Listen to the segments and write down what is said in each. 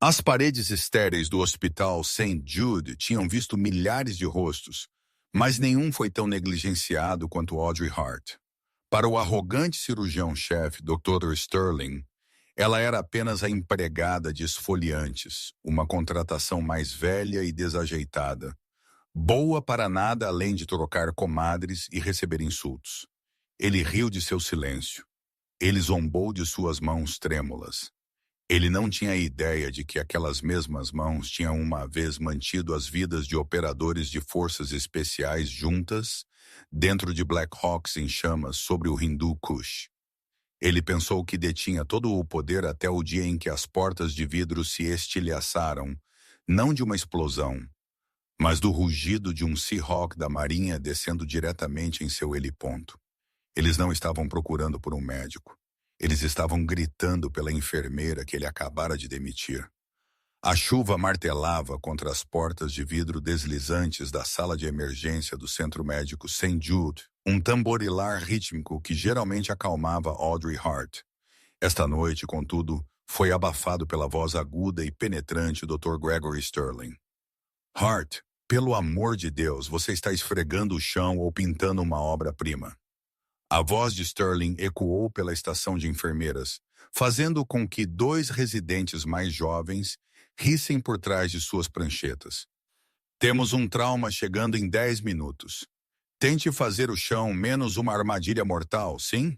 As paredes estéreis do Hospital St. Jude tinham visto milhares de rostos, mas nenhum foi tão negligenciado quanto Audrey Hart. Para o arrogante cirurgião-chefe, Dr. Sterling, ela era apenas a empregada de esfoliantes, uma contratação mais velha e desajeitada, boa para nada além de trocar comadres e receber insultos. Ele riu de seu silêncio. Ele zombou de suas mãos trêmulas. Ele não tinha ideia de que aquelas mesmas mãos tinham uma vez mantido as vidas de operadores de forças especiais juntas dentro de Black Hawks em chamas sobre o Hindu Kush. Ele pensou que detinha todo o poder até o dia em que as portas de vidro se estilhaçaram, não de uma explosão, mas do rugido de um Seahawk da Marinha descendo diretamente em seu heliponto. Eles não estavam procurando por um médico. Eles estavam gritando pela enfermeira que ele acabara de demitir. A chuva martelava contra as portas de vidro deslizantes da sala de emergência do Centro Médico St. Jude, um tamborilar rítmico que geralmente acalmava Audrey Hart. Esta noite, contudo, foi abafado pela voz aguda e penetrante do Dr. Gregory Sterling. Hart, pelo amor de Deus, você está esfregando o chão ou pintando uma obra-prima. A voz de Sterling ecoou pela estação de enfermeiras, fazendo com que dois residentes mais jovens rissem por trás de suas pranchetas. Temos um trauma chegando em 10 minutos. Tente fazer o chão menos uma armadilha mortal, sim?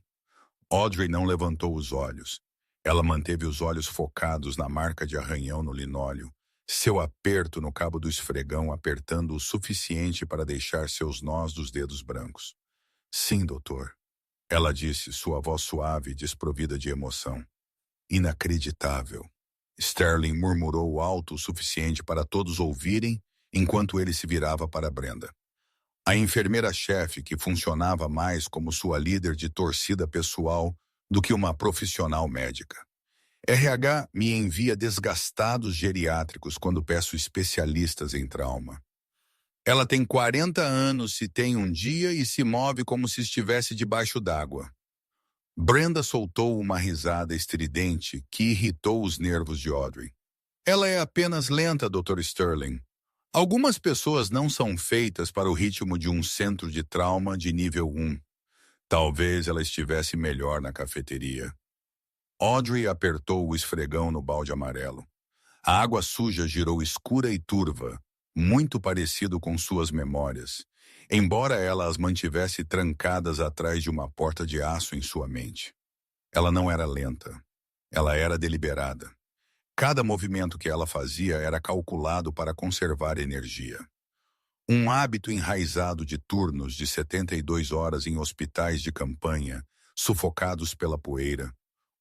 Audrey não levantou os olhos. Ela manteve os olhos focados na marca de arranhão no linóleo, seu aperto no cabo do esfregão apertando o suficiente para deixar seus nós dos dedos brancos. Sim, doutor. Ela disse, sua voz suave e desprovida de emoção. Inacreditável. Sterling murmurou alto o suficiente para todos ouvirem enquanto ele se virava para Brenda. A enfermeira-chefe, que funcionava mais como sua líder de torcida pessoal do que uma profissional médica. RH me envia desgastados geriátricos quando peço especialistas em trauma. Ela tem 40 anos se tem um dia e se move como se estivesse debaixo d'água. Brenda soltou uma risada estridente que irritou os nervos de Audrey. Ela é apenas lenta, Dr. Sterling. Algumas pessoas não são feitas para o ritmo de um centro de trauma de nível 1. Talvez ela estivesse melhor na cafeteria. Audrey apertou o esfregão no balde amarelo. A água suja girou escura e turva, muito parecido com suas memórias, embora ela as mantivesse trancadas atrás de uma porta de aço em sua mente. Ela não era lenta. Ela era deliberada. Cada movimento que ela fazia era calculado para conservar energia. Um hábito enraizado de turnos de 72 horas em hospitais de campanha, sufocados pela poeira,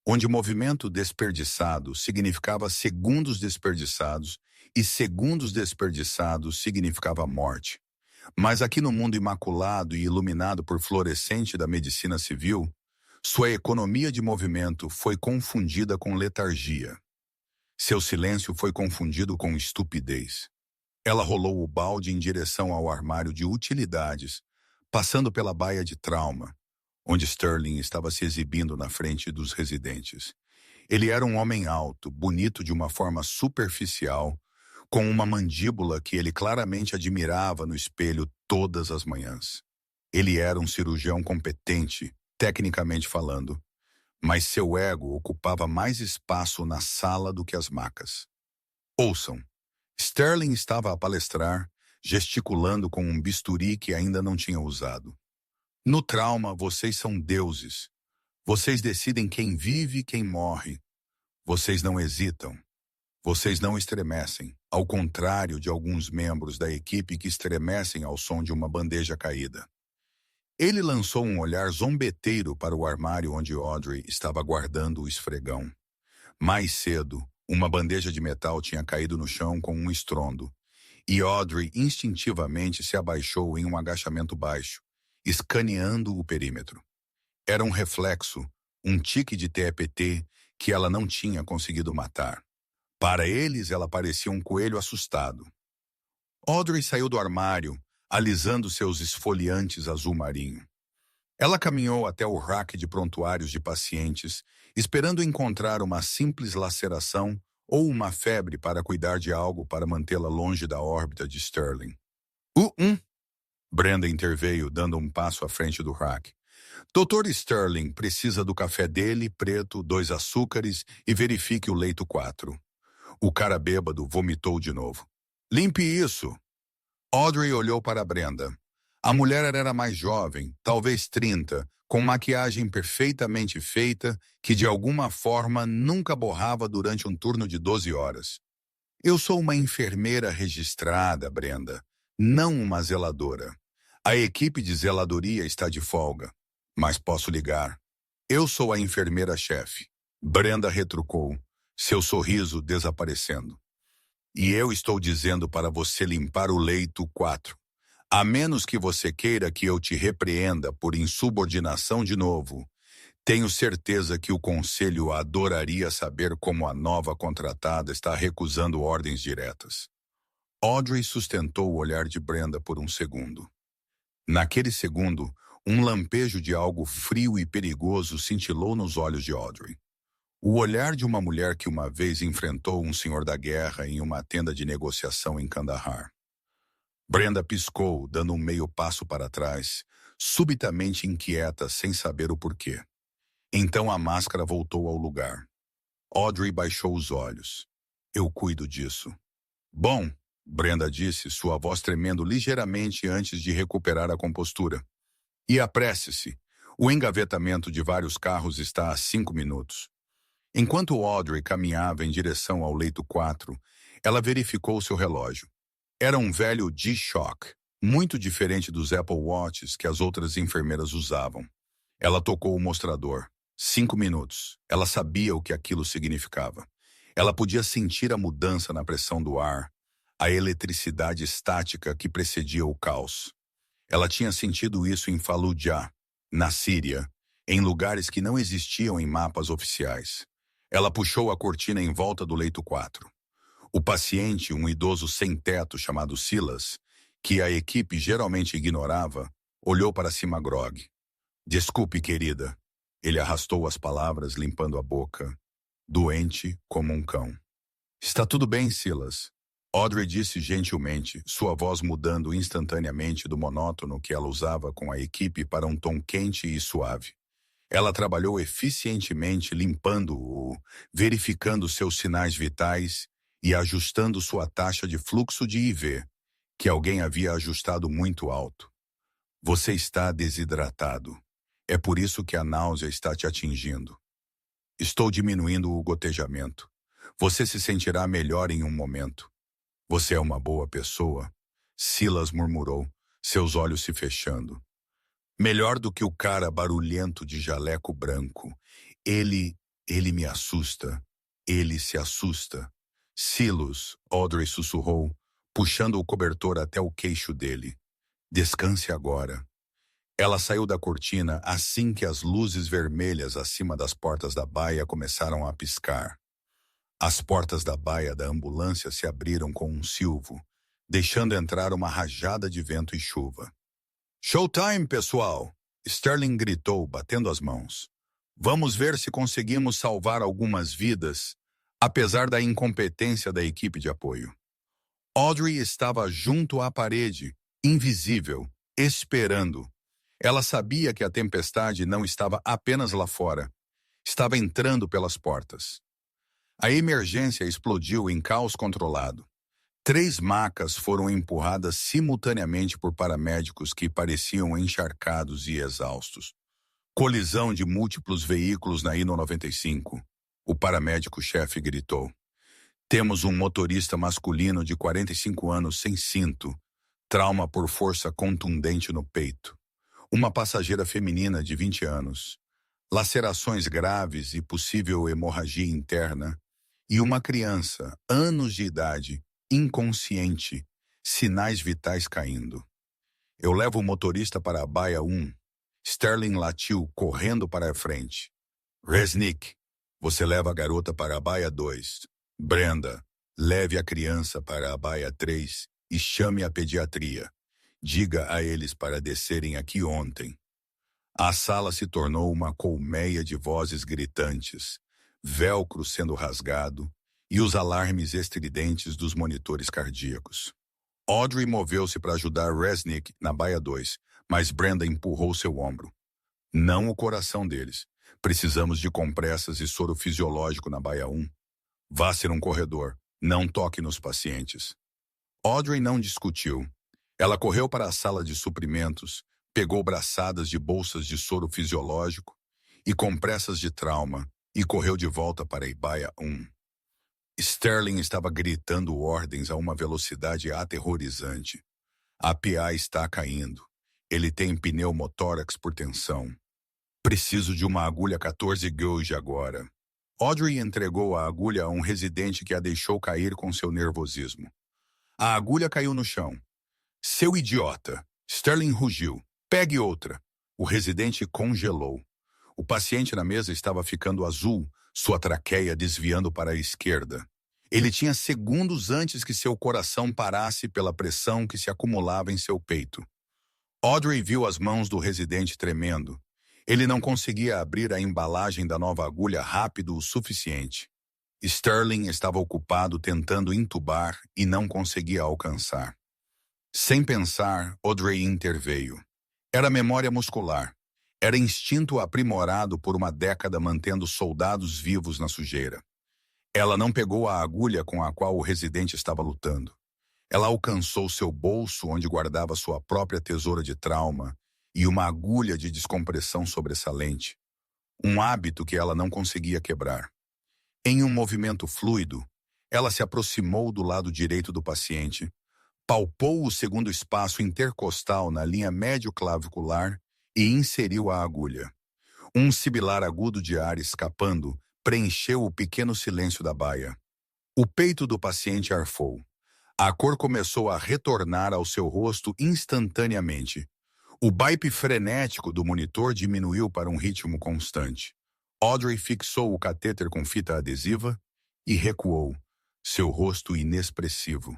onde movimento desperdiçado significava segundos desperdiçados e segundos desperdiçados significava morte. Mas aqui no mundo imaculado e iluminado por fluorescente da medicina civil, sua economia de movimento foi confundida com letargia. Seu silêncio foi confundido com estupidez. Ela rolou o balde em direção ao armário de utilidades, passando pela baia de trauma, onde Sterling estava se exibindo na frente dos residentes. Ele era um homem alto, bonito de uma forma superficial, com uma mandíbula que ele claramente admirava no espelho todas as manhãs. Ele era um cirurgião competente, tecnicamente falando, mas seu ego ocupava mais espaço na sala do que as macas. Ouçam, Sterling estava a palestrar, gesticulando com um bisturi que ainda não tinha usado. No trauma, vocês são deuses. Vocês decidem quem vive e quem morre. Vocês não hesitam. Vocês não estremecem, ao contrário de alguns membros da equipe que estremecem ao som de uma bandeja caída. Ele lançou um olhar zombeteiro para o armário onde Audrey estava guardando o esfregão. Mais cedo, uma bandeja de metal tinha caído no chão com um estrondo, e Audrey instintivamente se abaixou em um agachamento baixo, escaneando o perímetro. Era um reflexo, um tique de TEPT que ela não tinha conseguido matar. Para eles, ela parecia um coelho assustado. Audrey saiu do armário, alisando seus esfoliantes azul marinho. Ela caminhou até o rack de prontuários de pacientes, esperando encontrar uma simples laceração ou uma febre para cuidar de algo para mantê-la longe da órbita de Sterling. Brenda interveio, dando um passo à frente do Hack. Dr. Sterling precisa do café dele, preto, 2 açúcares e verifique o leito 4. O cara bêbado vomitou de novo. Limpe isso. Audrey olhou para Brenda. A mulher era mais jovem, talvez 30, com maquiagem perfeitamente feita que de alguma forma nunca borrava durante um turno de 12 horas. Eu sou uma enfermeira registrada, Brenda, não uma zeladora. A equipe de zeladoria está de folga, mas posso ligar. Eu sou a enfermeira-chefe. Brenda retrucou, seu sorriso desaparecendo. E eu estou dizendo para você limpar o leito 4. A menos que você queira que eu te repreenda por insubordinação de novo. Tenho certeza que o conselho adoraria saber como a nova contratada está recusando ordens diretas. Audrey sustentou o olhar de Brenda por um segundo. Naquele segundo, um lampejo de algo frio e perigoso cintilou nos olhos de Audrey. O olhar de uma mulher que uma vez enfrentou um senhor da guerra em uma tenda de negociação em Kandahar. Brenda piscou, dando um meio passo para trás, subitamente inquieta, sem saber o porquê. Então a máscara voltou ao lugar. Audrey baixou os olhos. Eu cuido disso. Bom, Brenda disse, sua voz tremendo ligeiramente antes de recuperar a compostura. E apresse-se. O engavetamento de vários carros está a 5 minutos. Enquanto Audrey caminhava em direção ao leito 4, ela verificou seu relógio. Era um velho G-Shock, muito diferente dos Apple Watches que as outras enfermeiras usavam. Ela tocou o mostrador. 5 minutos. Ela sabia o que aquilo significava. Ela podia sentir a mudança na pressão do ar, a eletricidade estática que precedia o caos. Ela tinha sentido isso em Fallujah, na Síria, em lugares que não existiam em mapas oficiais. Ela puxou a cortina em volta do leito 4. O paciente, um idoso sem teto chamado Silas, que a equipe geralmente ignorava, olhou para cima grogue. Desculpe, querida. Ele arrastou as palavras, limpando a boca. Doente como um cão. Está tudo bem, Silas. Audrey disse gentilmente, sua voz mudando instantaneamente do monótono que ela usava com a equipe para um tom quente e suave. Ela trabalhou eficientemente limpando-o, verificando seus sinais vitais e ajustando sua taxa de fluxo de IV, que alguém havia ajustado muito alto. Você está desidratado. É por isso que a náusea está te atingindo. Estou diminuindo o gotejamento. Você se sentirá melhor em um momento. Você é uma boa pessoa, Silas murmurou, seus olhos se fechando. Melhor do que o cara barulhento de jaleco branco. Ele me assusta. Ele se assusta. Silas, Audrey sussurrou, puxando o cobertor até o queixo dele. Descanse agora. Ela saiu da cortina assim que as luzes vermelhas acima das portas da baia começaram a piscar. As portas da baia da ambulância se abriram com um silvo, deixando entrar uma rajada de vento e chuva. Showtime, pessoal! Sterling gritou, batendo as mãos. Vamos ver se conseguimos salvar algumas vidas, apesar da incompetência da equipe de apoio. Audrey estava junto à parede, invisível, esperando. Ela sabia que a tempestade não estava apenas lá fora. Estava entrando pelas portas. A emergência explodiu em caos controlado. 3 macas foram empurradas simultaneamente por paramédicos que pareciam encharcados e exaustos. Colisão de múltiplos veículos na I-95. O paramédico-chefe gritou. Temos um motorista masculino de 45 anos sem cinto. Trauma por força contundente no peito. Uma passageira feminina de 20 anos. Lacerações graves e possível hemorragia interna. E uma criança, anos de idade, inconsciente, sinais vitais caindo. Eu levo o motorista para a baia 1. Sterling latiu, correndo para a frente. Resnick, você leva a garota para a baia 2. Brenda, leve a criança para a baia 3 e chame a pediatria. Diga a eles para descerem aqui ontem. A sala se tornou uma colmeia de vozes gritantes, velcro sendo rasgado e os alarmes estridentes dos monitores cardíacos. Audrey moveu-se para ajudar Resnick na baia 2, mas Brenda empurrou seu ombro. Não o coração deles. Precisamos de compressas e soro fisiológico na baia 1. Vá ser um corredor. Não toque nos pacientes. Audrey não discutiu. Ela correu para a sala de suprimentos, pegou braçadas de bolsas de soro fisiológico e compressas de trauma e correu de volta para a baia 1. Sterling estava gritando ordens a uma velocidade aterrorizante. A PA está caindo. Ele tem pneumotórax por tensão. Preciso de uma agulha 14 gauge agora. Audrey entregou a agulha a um residente que a deixou cair com seu nervosismo. A agulha caiu no chão. Seu idiota! Sterling rugiu. Pegue outra. O residente congelou. O paciente na mesa estava ficando azul, sua traqueia desviando para a esquerda. Ele tinha segundos antes que seu coração parasse pela pressão que se acumulava em seu peito. Audrey viu as mãos do residente tremendo. Ele não conseguia abrir a embalagem da nova agulha rápido o suficiente. Sterling estava ocupado tentando intubar e não conseguia alcançar. Sem pensar, Audrey interveio. Era memória muscular. Era instinto aprimorado por uma década mantendo soldados vivos na sujeira. Ela não pegou a agulha com a qual o residente estava lutando. Ela alcançou seu bolso onde guardava sua própria tesoura de trauma e uma agulha de descompressão sobressalente. Um hábito que ela não conseguia quebrar. Em um movimento fluido, ela se aproximou do lado direito do paciente, palpou o segundo espaço intercostal na linha médio-clavicular e inseriu a agulha. Um sibilar agudo de ar escapando preencheu o pequeno silêncio da baia. O peito do paciente arfou. A cor começou a retornar ao seu rosto instantaneamente. O bip frenético do monitor diminuiu para um ritmo constante. Audrey fixou o catéter com fita adesiva e recuou, seu rosto inexpressivo.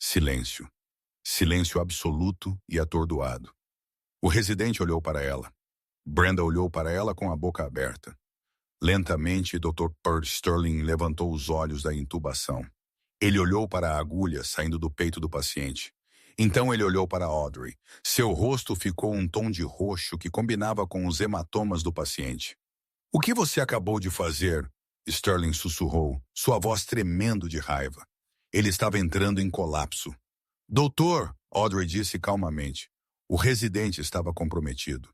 Silêncio. Silêncio absoluto e atordoado. O residente olhou para ela. Brenda olhou para ela com a boca aberta. Lentamente, Dr. Pearl Sterling levantou os olhos da intubação. Ele olhou para a agulha saindo do peito do paciente. Então ele olhou para Audrey. Seu rosto ficou um tom de roxo que combinava com os hematomas do paciente. O que você acabou de fazer? Sterling sussurrou, sua voz tremendo de raiva. Ele estava entrando em colapso. Doutor, Audrey disse calmamente. O residente estava comprometido.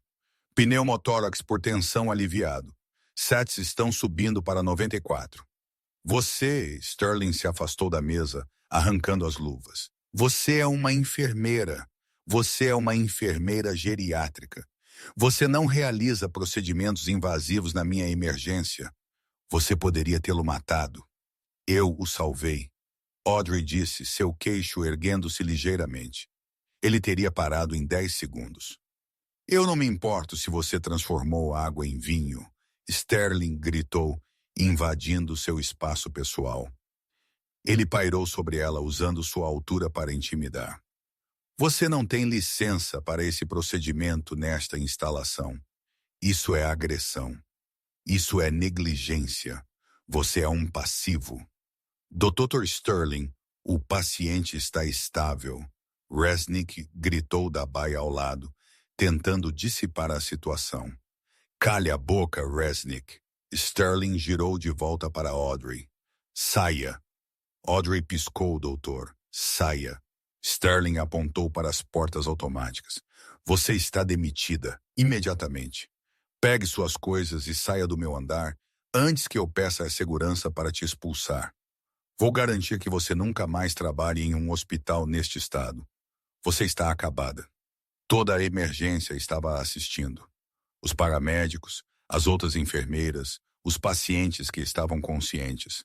Pneumotórax por tensão aliviado. Sets estão subindo para 94. Você, Sterling se afastou da mesa, arrancando as luvas. Você é uma enfermeira. Você é uma enfermeira geriátrica. Você não realiza procedimentos invasivos na minha emergência. Você poderia tê-lo matado. Eu o salvei. Audrey disse, seu queixo erguendo-se ligeiramente. Ele teria parado em 10 segundos. Eu não me importo se você transformou a água em vinho. Sterling gritou, invadindo seu espaço pessoal. Ele pairou sobre ela usando sua altura para intimidar. Você não tem licença para esse procedimento nesta instalação. Isso é agressão. Isso é negligência. Você é um passivo. Dr. Sterling, o paciente está estável. Resnick gritou da baia ao lado, tentando dissipar a situação. Cale a boca, Resnick. Sterling girou de volta para Audrey. Saia. Audrey piscou, doutor. Saia. Sterling apontou para as portas automáticas. Você está demitida, imediatamente. Pegue suas coisas e saia do meu andar antes que eu peça a segurança para te expulsar. Vou garantir que você nunca mais trabalhe em um hospital neste estado. Você está acabada. Toda a emergência estava assistindo. Os paramédicos, as outras enfermeiras, os pacientes que estavam conscientes.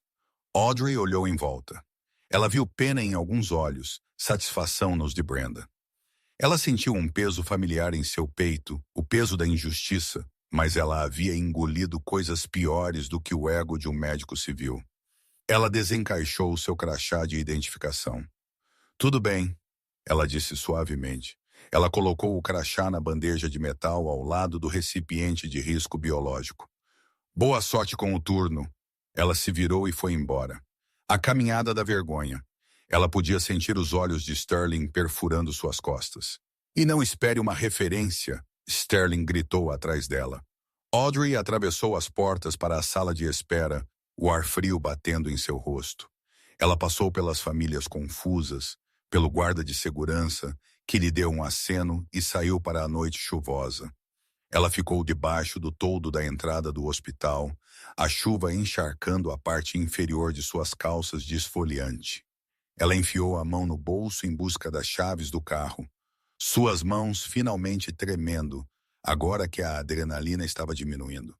Audrey olhou em volta. Ela viu pena em alguns olhos, satisfação nos de Brenda. Ela sentiu um peso familiar em seu peito, o peso da injustiça, mas ela havia engolido coisas piores do que o ego de um médico civil. Ela desencaixou seu crachá de identificação. Tudo bem, ela disse suavemente. Ela colocou o crachá na bandeja de metal ao lado do recipiente de risco biológico. Boa sorte com o turno. Ela se virou e foi embora. A caminhada da vergonha. Ela podia sentir os olhos de Sterling perfurando suas costas. E não espere uma referência, Sterling gritou atrás dela. Audrey atravessou as portas para a sala de espera, o ar frio batendo em seu rosto. Ela passou pelas famílias confusas, pelo guarda de segurança, que lhe deu um aceno e saiu para a noite chuvosa. Ela ficou debaixo do toldo da entrada do hospital, a chuva encharcando a parte inferior de suas calças de esfoliante. Ela enfiou a mão no bolso em busca das chaves do carro, suas mãos finalmente tremendo, agora que a adrenalina estava diminuindo.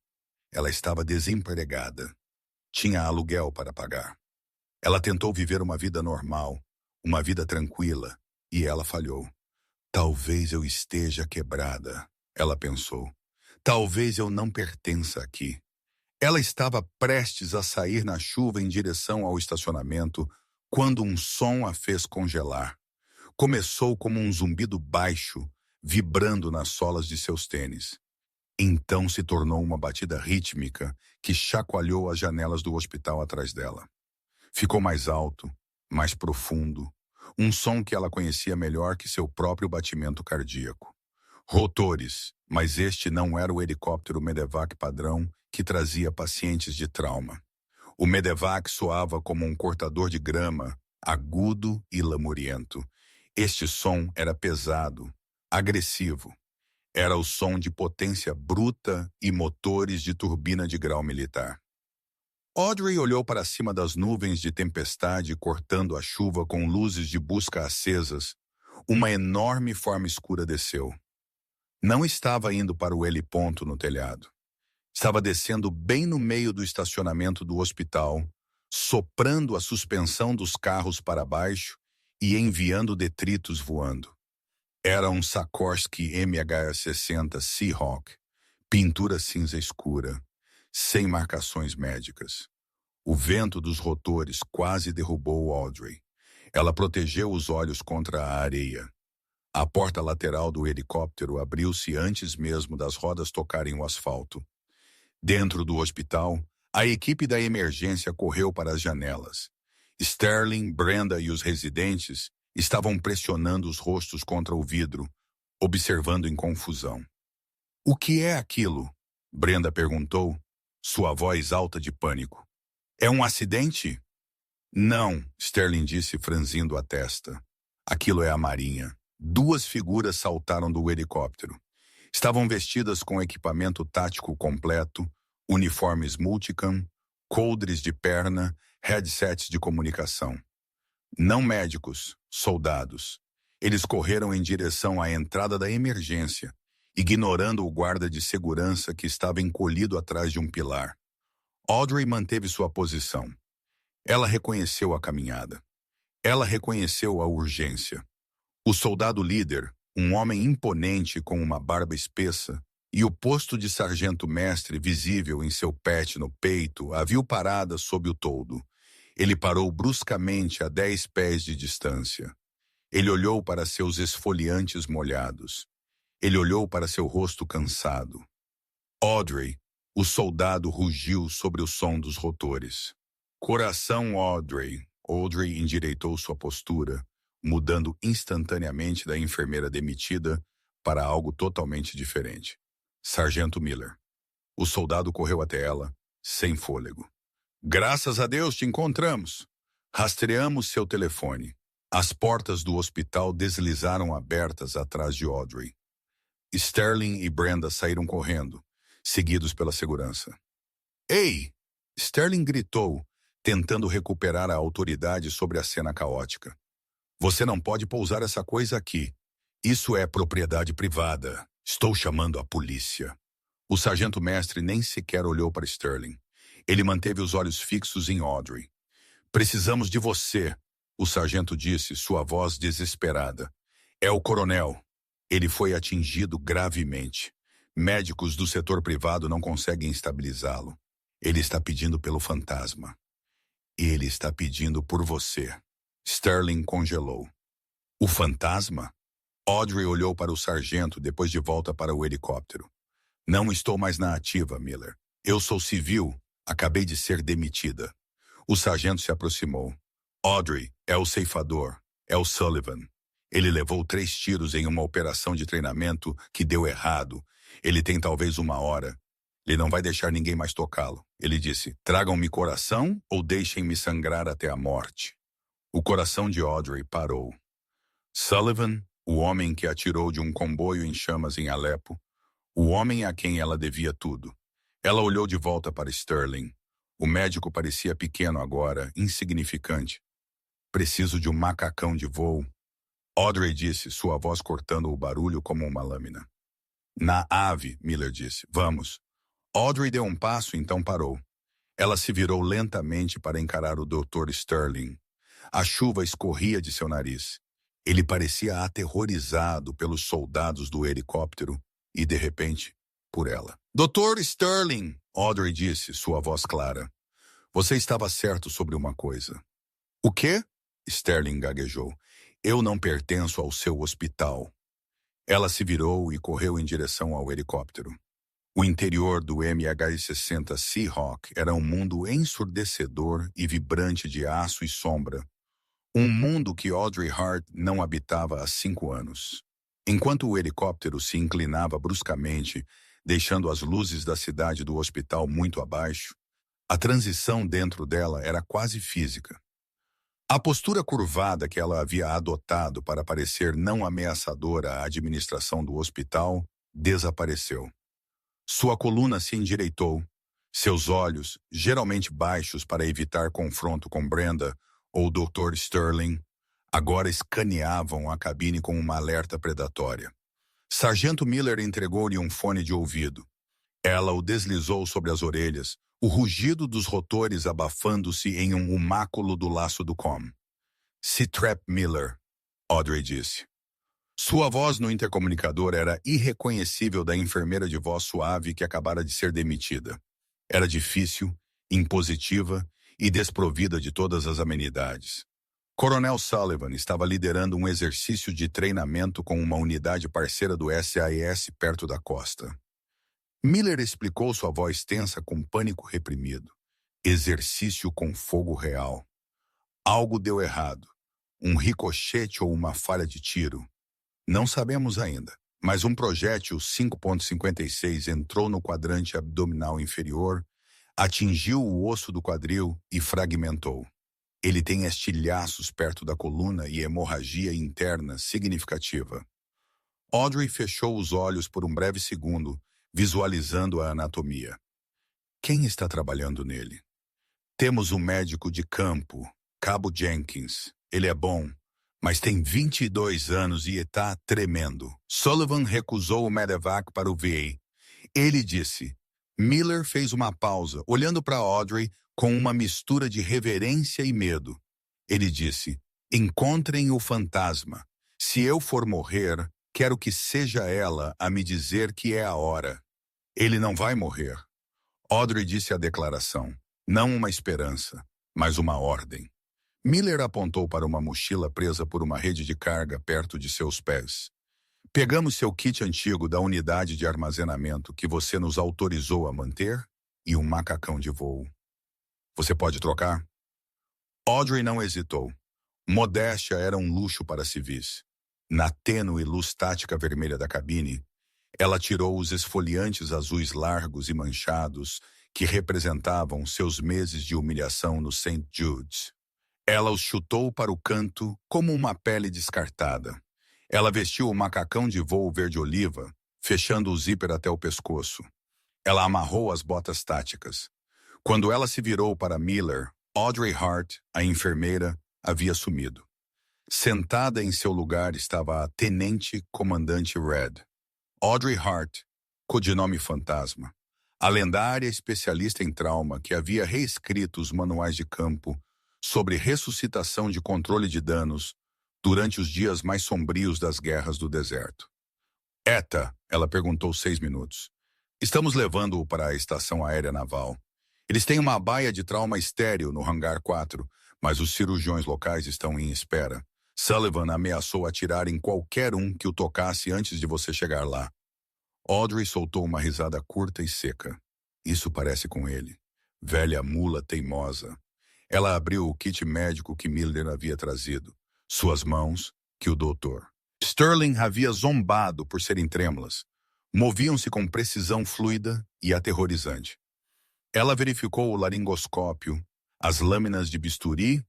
Ela estava desempregada. Tinha aluguel para pagar. Ela tentou viver uma vida normal, uma vida tranquila, e ela falhou. Talvez eu esteja quebrada, ela pensou. Talvez eu não pertença aqui. Ela estava prestes a sair na chuva em direção ao estacionamento quando um som a fez congelar. Começou como um zumbido baixo, vibrando nas solas de seus tênis. Então se tornou uma batida rítmica que chacoalhou as janelas do hospital atrás dela. Ficou mais alto, mais profundo, um som que ela conhecia melhor que seu próprio batimento cardíaco. Rotores, mas este não era o helicóptero Medevac padrão que trazia pacientes de trauma. O Medevac soava como um cortador de grama, agudo e lamuriento. Este som era pesado, agressivo. Era o som de potência bruta e motores de turbina de grau militar. Audrey olhou para cima das nuvens de tempestade cortando a chuva com luzes de busca acesas. Uma enorme forma escura desceu. Não estava indo para o heliponto no telhado. Estava descendo bem no meio do estacionamento do hospital, soprando a suspensão dos carros para baixo e enviando detritos voando. Era um Sikorsky MH-60 Seahawk, pintura cinza escura, sem marcações médicas. O vento dos rotores quase derrubou Audrey. Ela protegeu os olhos contra a areia. A porta lateral do helicóptero abriu-se antes mesmo das rodas tocarem o asfalto. Dentro do hospital, a equipe da emergência correu para as janelas. Sterling, Brenda e os residentes estavam pressionando os rostos contra o vidro, observando em confusão. "O que é aquilo?" Brenda perguntou, sua voz alta de pânico. "É um acidente?" "Não", Sterling disse franzindo a testa. "Aquilo é a Marinha." Duas figuras saltaram do helicóptero. Estavam vestidas com equipamento tático completo, uniformes multicam, coldres de perna, headsets de comunicação. Não médicos, soldados. Eles correram em direção à entrada da emergência, ignorando o guarda de segurança que estava encolhido atrás de um pilar. Audrey manteve sua posição. Ela reconheceu a caminhada. Ela reconheceu a urgência. O soldado líder, um homem imponente com uma barba espessa, e o posto de sargento-mestre visível em seu pet no peito a viu parada sob o toldo. Ele parou bruscamente a 10 pés de distância. Ele olhou para seus esfoliantes molhados. Ele olhou para seu rosto cansado. "Audrey", o soldado rugiu sobre o som dos rotores. "Coração, Audrey." Audrey endireitou sua postura, mudando instantaneamente da enfermeira demitida para algo totalmente diferente. "Sargento Miller." O soldado correu até ela, sem fôlego. "Graças a Deus te encontramos. Rastreamos seu telefone." As portas do hospital deslizaram abertas atrás de Audrey. Sterling e Brenda saíram correndo, seguidos pela segurança. "Ei!" Sterling gritou, tentando recuperar a autoridade sobre a cena caótica. "Você não pode pousar essa coisa aqui. Isso é propriedade privada. Estou chamando a polícia." O sargento-mestre nem sequer olhou para Sterling. Ele manteve os olhos fixos em Audrey. "Precisamos de você", o sargento disse, sua voz desesperada. "É o coronel." Ele foi atingido gravemente. Médicos do setor privado não conseguem estabilizá-lo. Ele está pedindo pelo fantasma. Ele está pedindo por você. Sterling congelou. "O fantasma?" Audrey olhou para o sargento depois de volta para o helicóptero. "Não estou mais na ativa, Miller. Eu sou civil. Acabei de ser demitida." O sargento se aproximou. Audrey, é o ceifador. É o Sullivan. Ele levou 3 tiros em uma operação de treinamento que deu errado. Ele tem talvez 1 hora. Ele não vai deixar ninguém mais tocá-lo. Ele disse, tragam-me coração ou deixem-me sangrar até a morte. O coração de Audrey parou. Sullivan, o homem que atirou de um comboio em chamas em Alepo, o homem a quem ela devia tudo. Ela olhou de volta para Sterling. O médico parecia pequeno agora, insignificante. Preciso de um macacão de voo. Audrey disse, sua voz cortando o barulho como uma lâmina. Na ave, Miller disse. Vamos. Audrey deu um passo, então parou. Ela se virou lentamente para encarar o Dr. Sterling. A chuva escorria de seu nariz. Ele parecia aterrorizado pelos soldados do helicóptero e, de repente, por ela. Dr. Sterling, Audrey disse, sua voz clara. Você estava certo sobre uma coisa. O quê? Sterling gaguejou. Eu não pertenço ao seu hospital. Ela se virou e correu em direção ao helicóptero. O interior do MH-60 Seahawk era um mundo ensurdecedor e vibrante de aço e sombra. Um mundo que Audrey Hart não habitava há 5 anos. Enquanto o helicóptero se inclinava bruscamente, deixando as luzes da cidade do hospital muito abaixo, a transição dentro dela era quase física. A postura curvada que ela havia adotado para parecer não ameaçadora à administração do hospital desapareceu. Sua coluna se endireitou. Seus olhos, geralmente baixos para evitar confronto com Brenda ou Dr. Sterling, agora escaneavam a cabine com uma alerta predatória. Sargento Miller entregou-lhe um fone de ouvido. Ela o deslizou sobre as orelhas, o rugido dos rotores abafando-se em um humáculo do laço do com. "C-Trap Miller", Audrey disse. Sua voz no intercomunicador era irreconhecível da enfermeira de voz suave que acabara de ser demitida. Era difícil, impositiva e desprovida de todas as amenidades. Coronel Sullivan estava liderando um exercício de treinamento com uma unidade parceira do SAS perto da costa. Miller explicou sua voz tensa com pânico reprimido. Exercício com fogo real. Algo deu errado. Um ricochete ou uma falha de tiro. Não sabemos ainda, mas um projétil 5,56 entrou no quadrante abdominal inferior, atingiu o osso do quadril e fragmentou. Ele tem estilhaços perto da coluna e hemorragia interna significativa. Audrey fechou os olhos por um breve segundo, visualizando a anatomia. Quem está trabalhando nele? Temos um médico de campo, Cabo Jenkins. Ele é bom, mas tem 22 anos e está tremendo. Sullivan recusou o medevac para o VA. Ele disse. Miller fez uma pausa, olhando para Audrey com uma mistura de reverência e medo. Ele disse, encontrem o fantasma. Se eu for morrer, quero que seja ela a me dizer que é a hora. Ele não vai morrer. Audrey disse a declaração, não uma esperança, mas uma ordem. Miller apontou para uma mochila presa por uma rede de carga perto de seus pés. Pegamos seu kit antigo da unidade de armazenamento que você nos autorizou a manter e um macacão de voo. Você pode trocar? Audrey não hesitou. Modéstia era um luxo para civis. Na tênue luz tática vermelha da cabine, ela tirou os esfoliantes azuis largos e manchados que representavam seus meses de humilhação no St. Jude's. Ela os chutou para o canto como uma pele descartada. Ela vestiu o macacão de voo verde-oliva, fechando o zíper até o pescoço. Ela amarrou as botas táticas. Quando ela se virou para Miller, Audrey Hart, a enfermeira, havia sumido. Sentada em seu lugar estava a tenente-comandante Red. Audrey Hart, codinome Fantasma, a lendária especialista em trauma que havia reescrito os manuais de campo sobre ressuscitação de controle de danos durante os dias mais sombrios das guerras do deserto. Eta, ela perguntou 6 minutos. Estamos levando-o para a estação aérea naval. Eles têm uma baia de trauma estéril no hangar 4, mas os cirurgiões locais estão em espera. Sullivan ameaçou atirar em qualquer um que o tocasse antes de você chegar lá. Audrey soltou uma risada curta e seca. Isso parece com ele. Velha mula teimosa. Ela abriu o kit médico que Miller havia trazido. Suas mãos, que o doutor Sterling havia zombado por serem trêmulas, moviam-se com precisão fluida e aterrorizante. Ela verificou o laringoscópio, as lâminas de bisturi,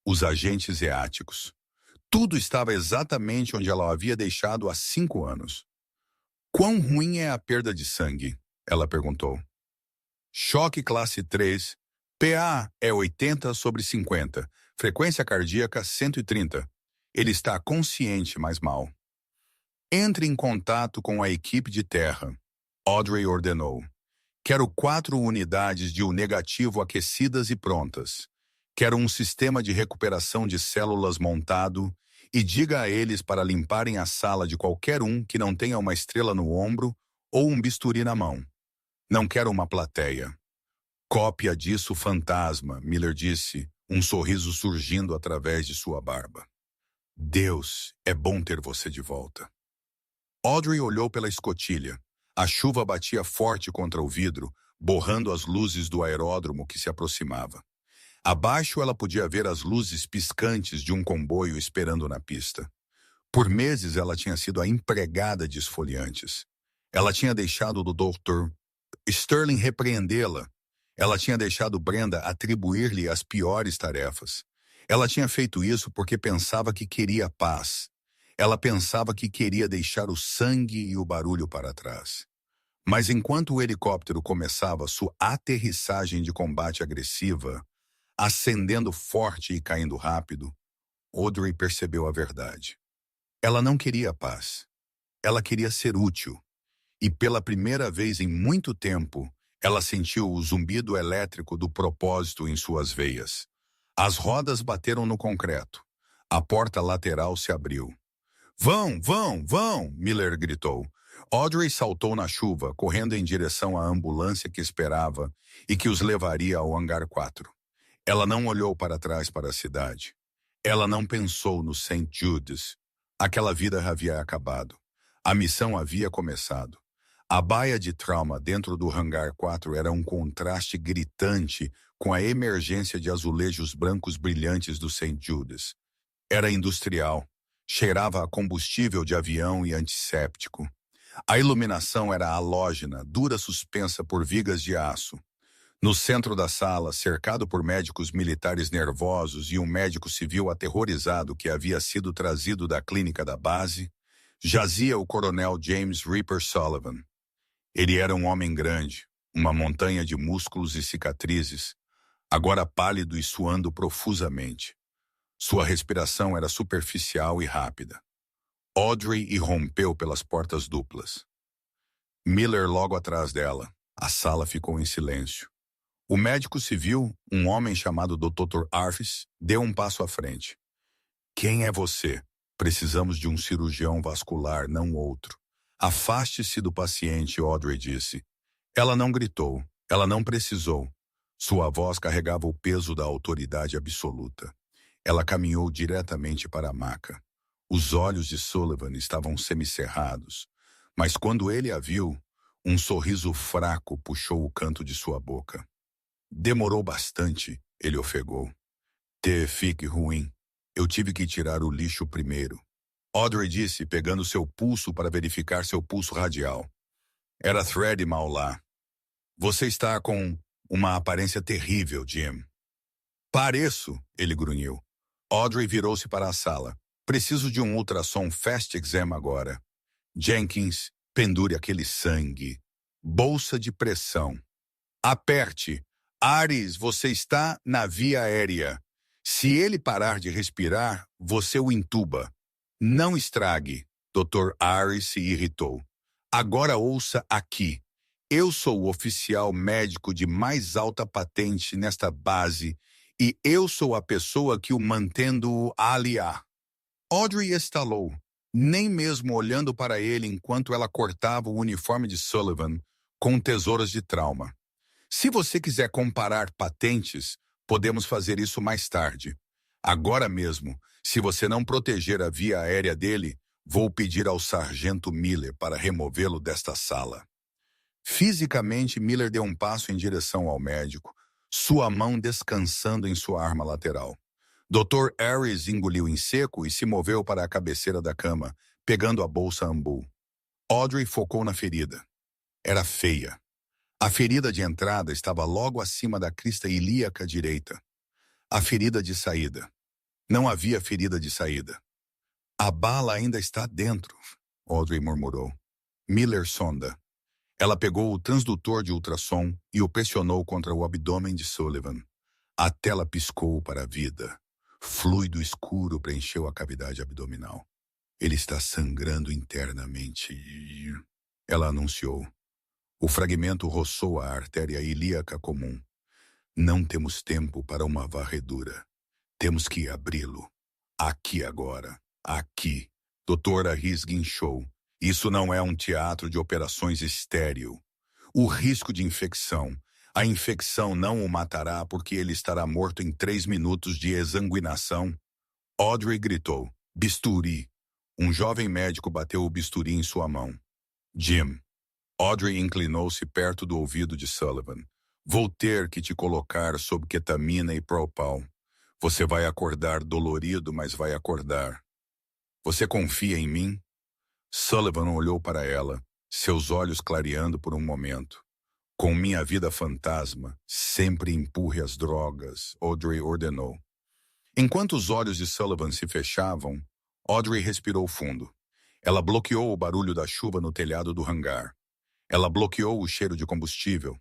os agentes eáticos. Tudo estava exatamente onde ela o havia deixado há 5 anos. Quão ruim é a perda de sangue? Ela perguntou. Choque classe 3, PA é 80/50, frequência cardíaca 130. Ele está consciente, mas mal. Entre em contato com a equipe de terra, Audrey ordenou. Quero 4 unidades de U negativo aquecidas e prontas. Quero um sistema de recuperação de células montado e diga a eles para limparem a sala de qualquer um que não tenha uma estrela no ombro ou um bisturi na mão. Não quero uma plateia. Cópia disso, fantasma, Miller disse, um sorriso surgindo através de sua barba. Deus, é bom ter você de volta. Audrey olhou pela escotilha. A chuva batia forte contra o vidro, borrando as luzes do aeródromo que se aproximava. Abaixo ela podia ver as luzes piscantes de um comboio esperando na pista. Por meses ela tinha sido a empregada de esfoliantes. Ela tinha deixado o Dr. Sterling repreendê-la. Ela tinha deixado Brenda atribuir-lhe as piores tarefas. Ela tinha feito isso porque pensava que queria paz. Ela pensava que queria deixar o sangue e o barulho para trás. Mas enquanto o helicóptero começava sua aterrissagem de combate agressiva, ascendendo forte e caindo rápido, Audrey percebeu a verdade. Ela não queria paz. Ela queria ser útil. E pela primeira vez em muito tempo, ela sentiu o zumbido elétrico do propósito em suas veias. As rodas bateram no concreto. A porta lateral se abriu. Vão, vão, vão! Miller gritou. Audrey saltou na chuva, correndo em direção à ambulância que esperava e que os levaria ao hangar 4. Ela não olhou para trás para a cidade. Ela não pensou no St. Jude's. Aquela vida havia acabado. A missão havia começado. A baia de trauma dentro do hangar 4 era um contraste gritante com a emergência de azulejos brancos brilhantes do St. Jude's. Era industrial. Cheirava a combustível de avião e antisséptico. A iluminação era halógena, dura suspensa por vigas de aço. No centro da sala, cercado por médicos militares nervosos e um médico civil aterrorizado que havia sido trazido da clínica da base, jazia o coronel James Reaper Sullivan. Ele era um homem grande, uma montanha de músculos e cicatrizes, agora pálido e suando profusamente. Sua respiração era superficial e rápida. Audrey irrompeu pelas portas duplas. Miller logo atrás dela. A sala ficou em silêncio. O médico civil, um homem chamado Dr. Arfis, deu um passo à frente. Quem é você? Precisamos de um cirurgião vascular, não outro. Afaste-se do paciente, Audrey disse. Ela não gritou. Ela não precisou. Sua voz carregava o peso da autoridade absoluta. Ela caminhou diretamente para a maca. Os olhos de Sullivan estavam semicerrados, mas quando ele a viu, um sorriso fraco puxou o canto de sua boca. Demorou bastante, ele ofegou. Fique ruim. Eu tive que tirar o lixo primeiro. Audrey disse, pegando seu pulso para verificar seu pulso radial. Era Thread mal lá. Você está com uma aparência terrível, Jim. Pareço, ele grunhiu. Audrey virou-se para a sala. Preciso de um ultrassom fast exam agora. Jenkins, pendure aquele sangue. Bolsa de pressão. Aperte. Ares, você está na via aérea. Se ele parar de respirar, você o entuba. Não estrague. Dr. Ares se irritou. Agora ouça aqui. Eu sou o oficial médico de mais alta patente nesta base e eu sou a pessoa que o mantendo aliá. Audrey estalou, nem mesmo olhando para ele enquanto ela cortava o uniforme de Sullivan com tesouras de trauma. Se você quiser comparar patentes, podemos fazer isso mais tarde. Agora mesmo, se você não proteger a via aérea dele, vou pedir ao sargento Miller para removê-lo desta sala. Fisicamente, Miller deu um passo em direção ao médico, sua mão descansando em sua arma lateral. Dr. Harris engoliu em seco e se moveu para a cabeceira da cama, pegando a bolsa ambu. Audrey focou na ferida. Era feia. A ferida de entrada estava logo acima da crista ilíaca direita. A ferida de saída. Não havia ferida de saída. A bala ainda está dentro, Audrey murmurou. Miller sonda. Ela pegou o transdutor de ultrassom e o pressionou contra o abdômen de Sullivan. A tela piscou para a vida. Fluido escuro preencheu a cavidade abdominal. Ele está sangrando internamente. Ela anunciou. O fragmento roçou a artéria ilíaca comum. Não temos tempo para uma varredura. Temos que abri-lo. Aqui agora. Aqui. Doutora Riz guinchou. Isso não é um teatro de operações estéril. O risco de infecção. A infecção não o matará porque ele estará morto em 3 minutos de exsanguinação. Audrey gritou. Bisturi. Um jovem médico bateu o bisturi em sua mão. Jim. Audrey inclinou-se perto do ouvido de Sullivan. Vou ter que te colocar sob ketamina e propal. Você vai acordar dolorido, mas vai acordar. Você confia em mim? Sullivan olhou para ela, seus olhos clareando por um momento. Com minha vida fantasma, sempre empurre as drogas, Audrey ordenou. Enquanto os olhos de Sullivan se fechavam, Audrey respirou fundo. Ela bloqueou o barulho da chuva no telhado do hangar. Ela bloqueou o cheiro de combustível.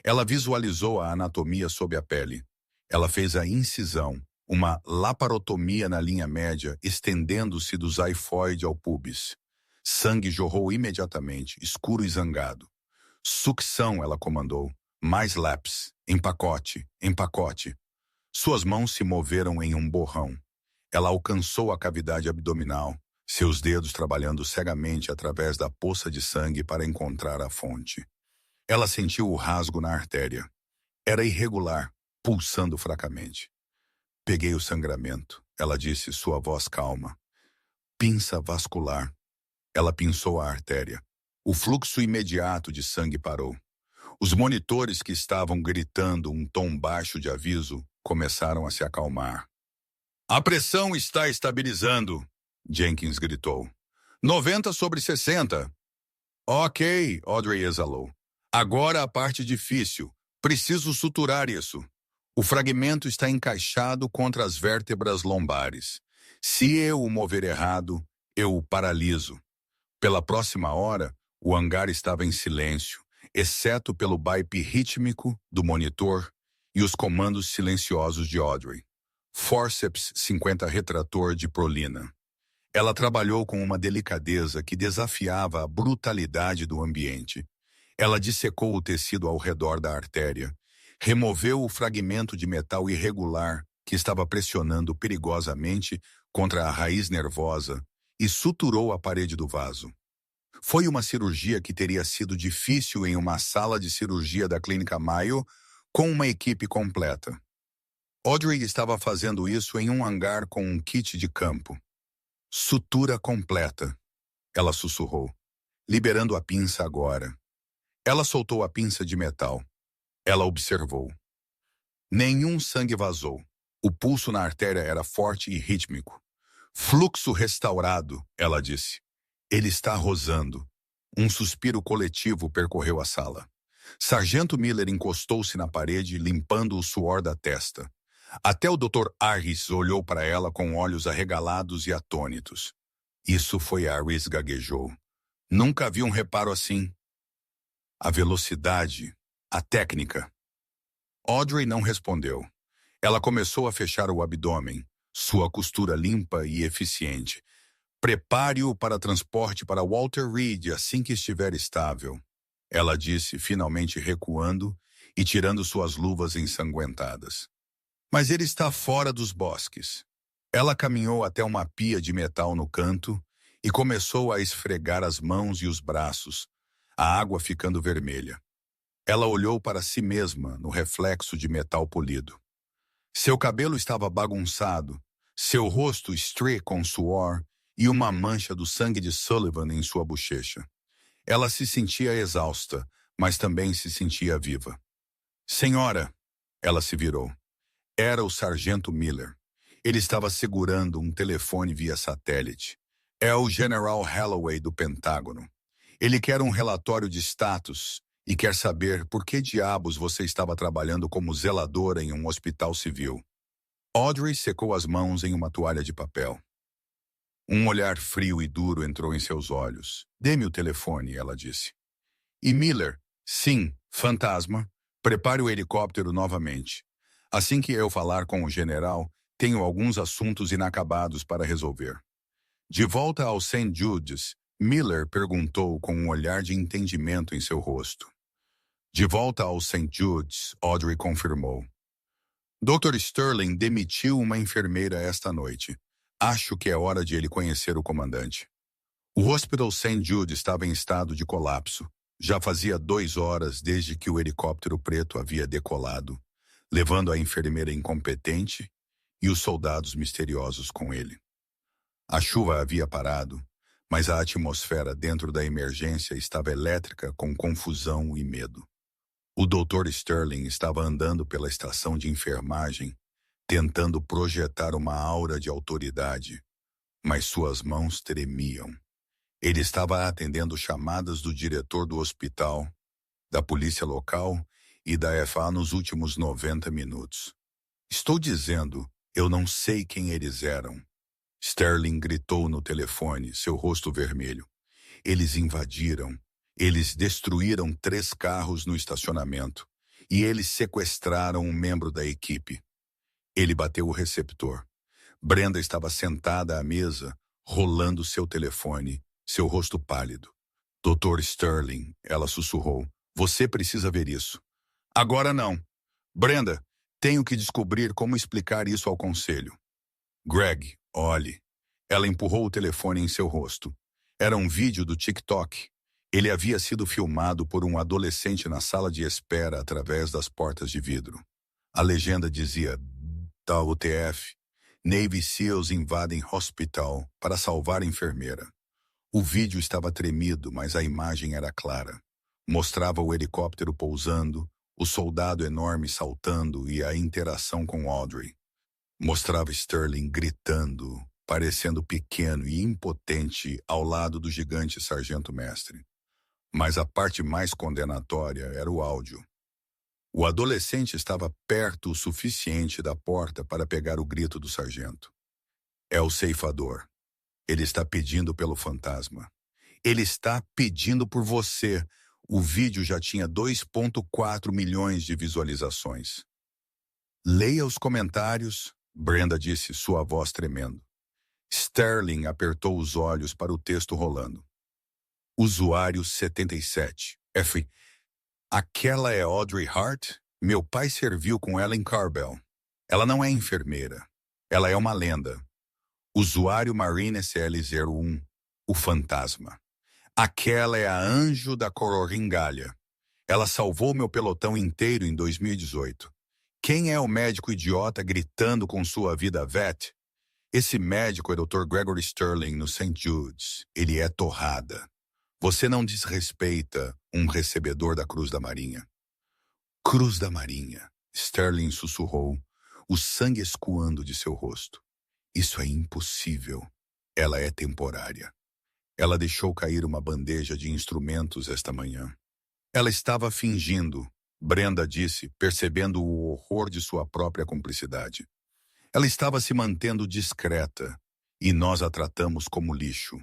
Ela visualizou a anatomia sob a pele. Ela fez a incisão, uma laparotomia na linha média, estendendo-se do zaifoide ao pubis. Sangue jorrou imediatamente, escuro e zangado. Sucção, ela comandou. Mais laps. Empacote, empacote. Suas mãos se moveram em um borrão. Ela alcançou a cavidade abdominal, seus dedos trabalhando cegamente através da poça de sangue para encontrar a fonte. Ela sentiu o rasgo na artéria. Era irregular, pulsando fracamente. Peguei o sangramento, ela disse, sua voz calma. Pinça vascular. Ela pinçou a artéria. O fluxo imediato de sangue parou. Os monitores que estavam gritando um tom baixo de aviso começaram a se acalmar. A pressão está estabilizando, Jenkins gritou. 90/60. Ok, Audrey exalou. Agora a parte difícil. Preciso suturar isso. O fragmento está encaixado contra as vértebras lombares. Se eu o mover errado, eu o paraliso. Pela próxima hora, o hangar estava em silêncio, exceto pelo bip rítmico do monitor e os comandos silenciosos de Audrey. Forceps 50 retrator de prolina. Ela trabalhou com uma delicadeza que desafiava a brutalidade do ambiente. Ela dissecou o tecido ao redor da artéria, removeu o fragmento de metal irregular que estava pressionando perigosamente contra a raiz nervosa e suturou a parede do vaso. Foi uma cirurgia que teria sido difícil em uma sala de cirurgia da Clínica Mayo com uma equipe completa. Audrey estava fazendo isso em um hangar com um kit de campo. Sutura completa, ela sussurrou, liberando a pinça agora. Ela soltou a pinça de metal. Ela observou. Nenhum sangue vazou. O pulso na artéria era forte e rítmico. Fluxo restaurado, ela disse. Ele está rosando. Um suspiro coletivo percorreu a sala. Sargento Miller encostou-se na parede, limpando o suor da testa. Até o Dr. Harris olhou para ela com olhos arregalados e atônitos. Isso foi Harris, gaguejou. Nunca vi um reparo assim. A velocidade, a técnica. Audrey não respondeu. Ela começou a fechar o abdômen, sua costura limpa e eficiente. Prepare-o para transporte para Walter Reed assim que estiver estável, ela disse, finalmente recuando e tirando suas luvas ensanguentadas. Mas ele está fora dos bosques. Ela caminhou até uma pia de metal no canto e começou a esfregar as mãos e os braços, a água ficando vermelha. Ela olhou para si mesma no reflexo de metal polido. Seu cabelo estava bagunçado, seu rosto estreito com suor e uma mancha do sangue de Sullivan em sua bochecha. Ela se sentia exausta, mas também se sentia viva. Senhora, Ela se virou. Era o sargento Miller. Ele estava segurando um telefone via satélite. É o General Holloway do Pentágono. Ele quer um relatório de status e quer saber por que diabos você estava trabalhando como zeladora em um hospital civil. Audrey secou as mãos em uma toalha de papel. Um olhar frio e duro entrou em seus olhos. Dê-me o telefone, ela disse. E Miller, sim, fantasma, prepare o helicóptero novamente. Assim que eu falar com o general, tenho alguns assuntos inacabados para resolver. De volta ao St. Jude's, Miller perguntou com um olhar de entendimento em seu rosto. De volta ao St. Jude's, Audrey confirmou. Dr. Sterling demitiu uma enfermeira esta noite. Acho que é hora de ele conhecer o comandante. O Hospital St. Jude estava em estado de colapso. Já fazia 2 horas desde que o helicóptero preto havia decolado, levando a enfermeira incompetente e os soldados misteriosos com ele. A chuva havia parado, mas a atmosfera dentro da emergência estava elétrica com confusão e medo. O Dr. Sterling estava andando pela estação de enfermagem, tentando projetar uma aura de autoridade, mas suas mãos tremiam. Ele estava atendendo chamadas do diretor do hospital, da polícia local e da FA nos últimos 90 minutos. Estou dizendo, eu não sei quem eles eram. Sterling gritou no telefone, seu rosto vermelho. Eles invadiram. Eles destruíram 3 carros no estacionamento. E eles sequestraram um membro da equipe. Ele bateu o receptor. Brenda estava sentada à mesa, rolando seu telefone, seu rosto pálido. Dr. Sterling, ela sussurrou. Você precisa ver isso. Agora não. Brenda, tenho que descobrir como explicar isso ao conselho. Greg, olhe. Ela empurrou o telefone em seu rosto. Era um vídeo do TikTok. Ele havia sido filmado por um adolescente na sala de espera através das portas de vidro. A legenda dizia, da UTF, Navy SEALs invadem hospital para salvar a enfermeira. O vídeo estava tremido, mas a imagem era clara. Mostrava o helicóptero pousando, o soldado enorme saltando e a interação com Audrey. Mostrava Sterling gritando, parecendo pequeno e impotente ao lado do gigante sargento-mestre. Mas a parte mais condenatória era o áudio. O adolescente estava perto o suficiente da porta para pegar o grito do sargento. É o ceifador. Ele está pedindo pelo fantasma. Ele está pedindo por você. O vídeo já tinha 2,4 milhões de visualizações. Leia os comentários, Brenda disse, sua voz tremendo. Sterling apertou os olhos para o texto rolando. Usuário 77. F. Aquela é Audrey Hart? Meu pai serviu com ela em Carbell. Ela não é enfermeira. Ela é uma lenda. Usuário Marine SL01. O fantasma. Aquela é a Anjo da Cororingalha. Ela salvou meu pelotão inteiro em 2018. Quem é o médico idiota gritando com sua vida vet? Esse médico é Dr. Gregory Sterling no St. Jude's. Ele é torrada. Você não desrespeita um recebedor da Cruz da Marinha. Cruz da Marinha, Sterling sussurrou, o sangue escoando de seu rosto. Isso é impossível. Ela é temporária. Ela deixou cair uma bandeja de instrumentos esta manhã. Ela estava fingindo, Brenda disse, percebendo o horror de sua própria cumplicidade. Ela estava se mantendo discreta, e nós a tratamos como lixo.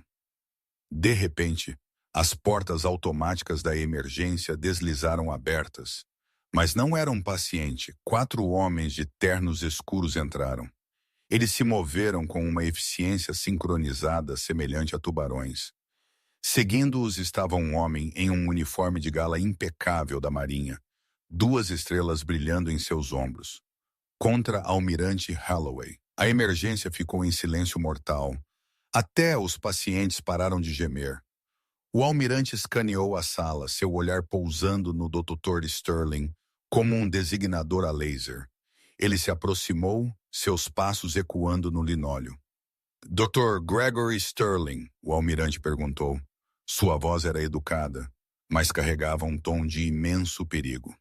De repente, as portas automáticas da emergência deslizaram abertas, mas não era um paciente. 4 homens de ternos escuros entraram. Eles se moveram com uma eficiência sincronizada semelhante a tubarões. Seguindo-os estava um homem em um uniforme de gala impecável da Marinha, 2 estrelas brilhando em seus ombros. Contra-almirante Holloway. A emergência ficou em silêncio mortal. Até os pacientes pararam de gemer. O almirante escaneou a sala, seu olhar pousando no Dr. Sterling, como um designador a laser. Ele se aproximou, seus passos ecoando no linóleo. Dr. Gregory Sterling, o almirante perguntou. Sua voz era educada, mas carregava um tom de imenso perigo.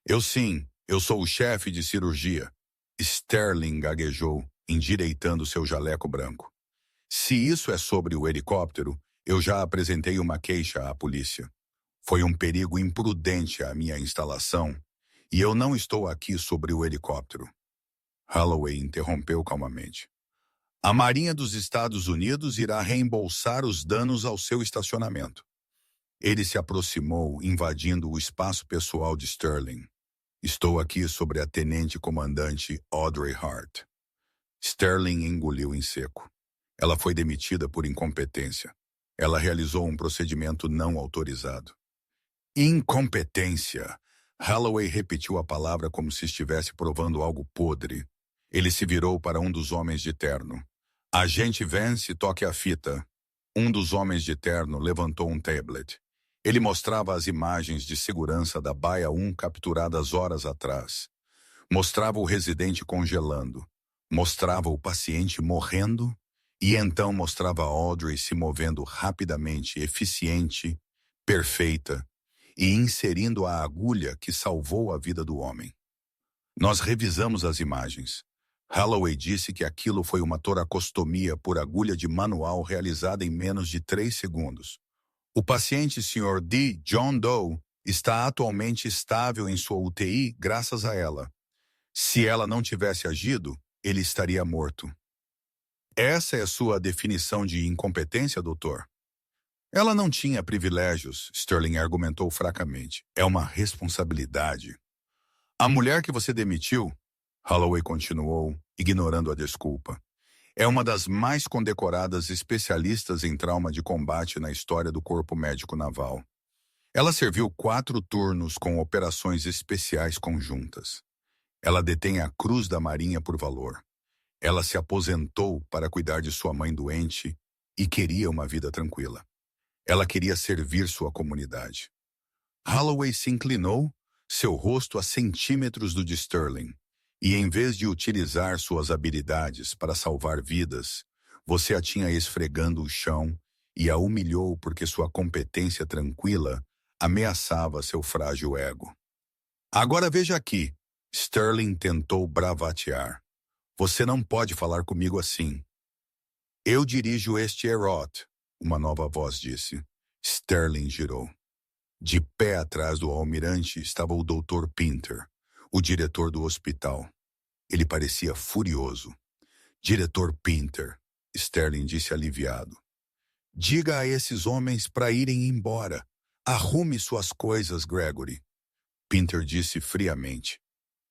Eu sim, Eu sou o chefe de cirurgia. Sterling gaguejou, endireitando seu jaleco branco. Se isso é sobre o helicóptero, eu já apresentei uma queixa à polícia. Foi um perigo imprudente à minha instalação, e eu não estou aqui sobre o helicóptero. Holloway interrompeu calmamente. A Marinha dos Estados Unidos irá reembolsar os danos ao seu estacionamento. Ele se aproximou, invadindo o espaço pessoal de Sterling. Estou aqui sobre a tenente-comandante Audrey Hart. Sterling engoliu em seco. Ela foi demitida por incompetência. Ela realizou um procedimento não autorizado. Incompetência! Holloway repetiu a palavra como se estivesse provando algo podre. Ele se virou para um dos homens de terno. Agente Vance, toque a fita. Um dos homens de terno levantou um tablet. Ele mostrava as imagens de segurança da Baia 1 capturadas horas atrás. Mostrava o residente congelando. Mostrava o paciente morrendo. E então mostrava Audrey se movendo rapidamente, eficiente, perfeita, e inserindo a agulha que salvou a vida do homem. Nós revisamos as imagens. Holloway disse que aquilo foi uma toracostomia por agulha de manual realizada em menos de 3 segundos. O paciente Sr. D. John Doe está atualmente estável em sua UTI graças a ela. Se ela não tivesse agido, ele estaria morto. Essa é sua definição de incompetência, doutor? Ela não tinha privilégios, Sterling argumentou fracamente. É uma responsabilidade. A mulher que você demitiu, Holloway continuou, ignorando a desculpa, é uma das mais condecoradas especialistas em trauma de combate na história do Corpo Médico Naval. Ela serviu 4 turnos com operações especiais conjuntas. Ela detém a Cruz da Marinha por valor. Ela se aposentou para cuidar de sua mãe doente e queria uma vida tranquila. Ela queria servir sua comunidade. Holloway se inclinou, seu rosto a centímetros do de Sterling, e em vez de utilizar suas habilidades para salvar vidas, você a tinha esfregando o chão e a humilhou porque sua competência tranquila ameaçava seu frágil ego. Agora veja aqui, Sterling tentou bravatear. Você não pode falar comigo assim. Eu dirijo este Aerot, uma nova voz disse. Sterling girou. De pé atrás do almirante estava o Dr. Pinter, o diretor do hospital. Ele parecia furioso. Diretor Pinter, Sterling disse aliviado. Diga a esses homens para irem embora. Arrume suas coisas, Gregory. Pinter disse friamente.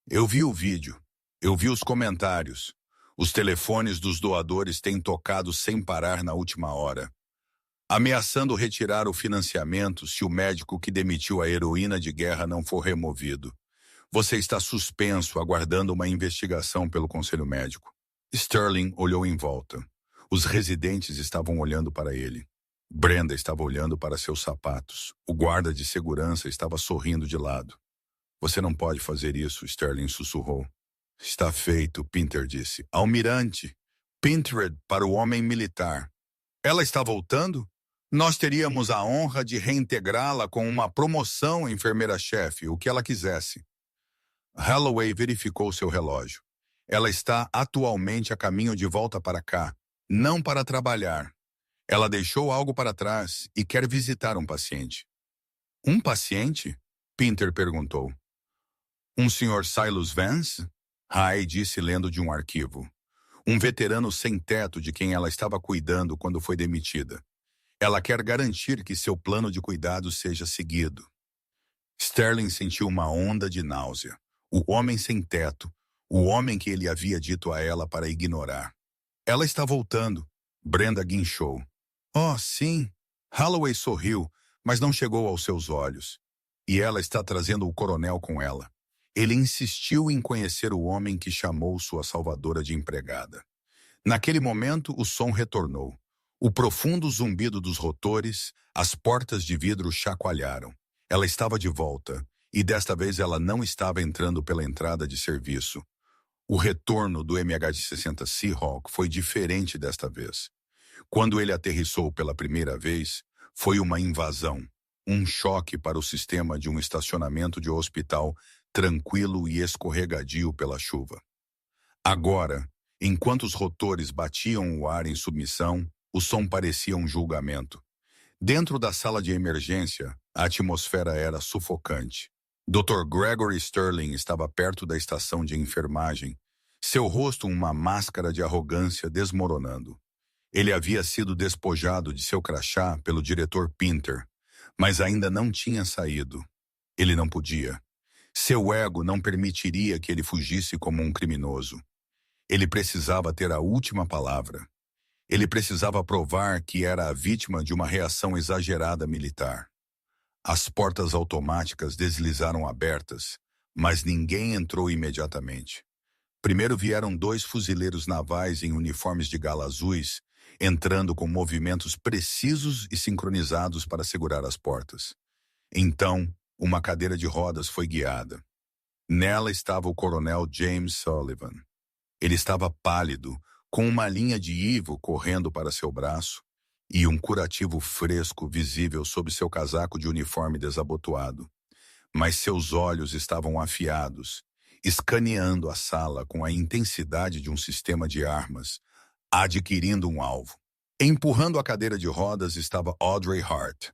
Eu vi o vídeo. Eu vi os comentários. Os telefones dos doadores têm tocado sem parar na última hora, ameaçando retirar o financiamento se o médico que demitiu a heroína de guerra não for removido. Você está suspenso, aguardando uma investigação pelo Conselho Médico. Sterling olhou em volta. Os residentes estavam olhando para ele. Brenda estava olhando para seus sapatos. O guarda de segurança estava sorrindo de lado. Você não pode fazer isso, Sterling sussurrou. Está feito, Pinter disse. Almirante, Pintered para o homem militar. Ela está voltando? Nós teríamos a honra de reintegrá-la com uma promoção enfermeira-chefe, o que ela quisesse. Holloway verificou seu relógio. Ela está atualmente a caminho de volta para cá, não para trabalhar. Ela deixou algo para trás e quer visitar um paciente. Um paciente? Pinter perguntou. Um Sr. Silas Vance? Ray disse lendo de um arquivo. Um veterano sem teto de quem ela estava cuidando quando foi demitida. Ela quer garantir que seu plano de cuidado seja seguido. Sterling sentiu uma onda de náusea. O homem sem teto, o homem que ele havia dito a ela para ignorar. Ela está voltando. Brenda guinchou. Oh, sim. Holloway sorriu, mas não chegou aos seus olhos. E ela está trazendo o coronel com ela. Ele insistiu em conhecer o homem que chamou sua salvadora de empregada. Naquele momento, o som retornou. O profundo zumbido dos rotores, as portas de vidro chacoalharam. Ela estava de volta, e desta vez ela não estava entrando pela entrada de serviço. O retorno do MH-60 Seahawk foi diferente desta vez. Quando ele aterrissou pela primeira vez, foi uma invasão, um choque para o sistema de um estacionamento de hospital tranquilo e escorregadio pela chuva. Agora, enquanto os rotores batiam o ar em submissão, o som parecia um julgamento. Dentro da sala de emergência, a atmosfera era sufocante. Dr. Gregory Sterling estava perto da estação de enfermagem, seu rosto uma máscara de arrogância desmoronando. Ele havia sido despojado de seu crachá pelo diretor Pinter, mas ainda não tinha saído. Ele não podia. Seu ego não permitiria que ele fugisse como um criminoso. Ele precisava ter a última palavra. Ele precisava provar que era a vítima de uma reação exagerada militar. As portas automáticas deslizaram abertas, mas ninguém entrou imediatamente. Primeiro vieram 2 fuzileiros navais em uniformes de gala azuis, entrando com movimentos precisos e sincronizados para segurar as portas. Então, uma cadeira de rodas foi guiada. Nela estava o coronel James Sullivan. Ele estava pálido, com uma linha de ivo correndo para seu braço e um curativo fresco visível sob seu casaco de uniforme desabotoado. Mas seus olhos estavam afiados, escaneando a sala com a intensidade de um sistema de armas, adquirindo um alvo. Empurrando a cadeira de rodas estava Audrey Hart.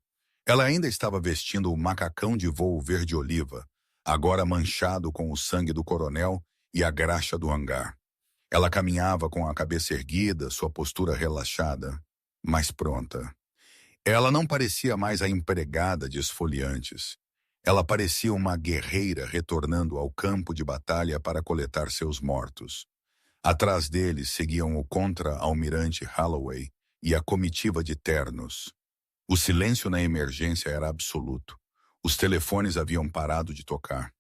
Ela ainda estava vestindo o macacão de voo verde-oliva, agora manchado com o sangue do coronel e a graxa do hangar. Ela caminhava com a cabeça erguida, sua postura relaxada, mas pronta. Ela não parecia mais a empregada de esfoliantes. Ela parecia uma guerreira retornando ao campo de batalha para coletar seus mortos. Atrás deles seguiam o contra-almirante Holloway e a comitiva de ternos. O silêncio na emergência era absoluto. Os telefones haviam parado de tocar.